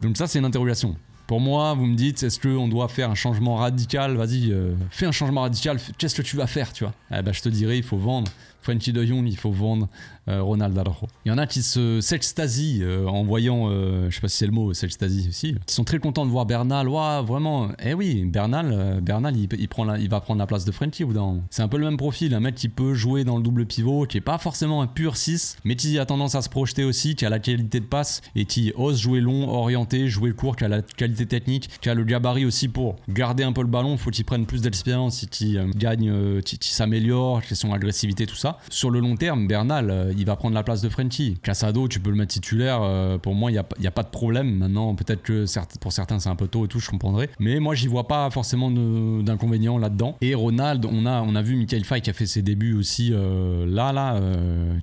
Donc ça, c'est une interrogation. Pour moi, vous me dites, est-ce qu'on doit faire un changement radical? Vas-y, fais un changement radical, qu'est-ce que tu vas faire, tu vois? Je te dirais, il faut vendre Frenkie de Jong, il faut vendre Ronald Araujo. Il y en a qui s'extasient en voyant, je sais pas si c'est le mot, s'extasient aussi, qui sont très contents de voir Bernal. Ouah, vraiment, oui, Bernal, il va prendre la place de Frenkie au bout d'un moment. C'est un peu le même profil, un mec qui peut jouer dans le double pivot, qui est pas forcément un pur 6, mais qui a tendance à se projeter aussi, qui a la qualité de passe et qui ose jouer long, orienté, jouer court, qui a la qualité technique, qui a le gabarit aussi pour garder un peu le ballon. Faut qu'il prenne plus d'expérience, qui gagne, qui s'améliore, qui son agressivité, tout ça. Sur le long terme, Bernal, il va prendre la place de Frenkie. Casado, tu peux le mettre titulaire. Pour moi, il n'y a pas de problème. Maintenant, peut-être que pour certains, c'est un peu tôt et tout, je comprendrai. Mais moi, j'y vois pas forcément d'inconvénients là-dedans. Et Ronald, on a vu Michael Faye qui a fait ses débuts aussi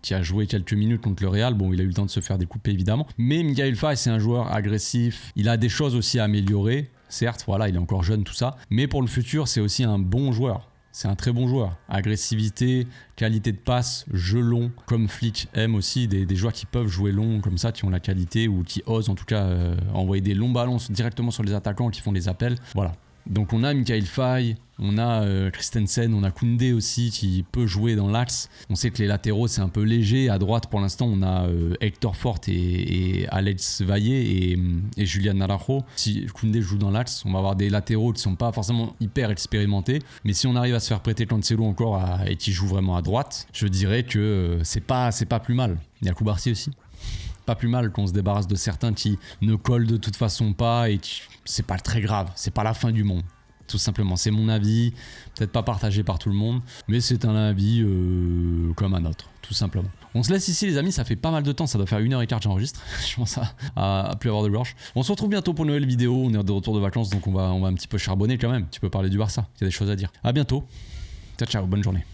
qui a joué quelques minutes contre le Real. Bon, il a eu le temps de se faire découper, évidemment. Mais Michael Faye, c'est un joueur agressif. Il a des choses aussi à améliorer. Certes, voilà, il est encore jeune, tout ça. Mais pour le futur, c'est aussi un bon joueur. C'est un très bon joueur. Agressivité, qualité de passe, jeu long, comme Flick aime aussi, des joueurs qui peuvent jouer long comme ça, qui ont la qualité ou qui osent en tout cas envoyer des longs ballons directement sur les attaquants qui font des appels. Voilà. Donc on a Michael Faye, on a Christensen, on a Koundé aussi qui peut jouer dans l'axe. On sait que les latéraux c'est un peu léger. À droite pour l'instant on a Hector Fort et Alex Vaillé et Julian Naranjo. Si Koundé joue dans l'axe, on va avoir des latéraux qui sont pas forcément hyper expérimentés. Mais si on arrive à se faire prêter Cancelo encore et qui joue vraiment à droite, je dirais que c'est pas plus mal. Il y a Koubarsi aussi. Pas plus mal qu'on se débarrasse de certains qui ne collent de toute façon pas et c'est pas très grave, c'est pas la fin du monde. Tout simplement, c'est mon avis, peut-être pas partagé par tout le monde, mais c'est un avis comme un autre, tout simplement. On se laisse ici les amis, ça fait pas mal de temps, ça doit faire 1h15 que j'enregistre, je pense à plus avoir de gorge. On se retrouve bientôt pour une nouvelle vidéo, on est de retour de vacances donc on va un petit peu charbonner quand même, tu peux parler du Barça, il y a des choses à dire. À bientôt, ciao ciao, bonne journée.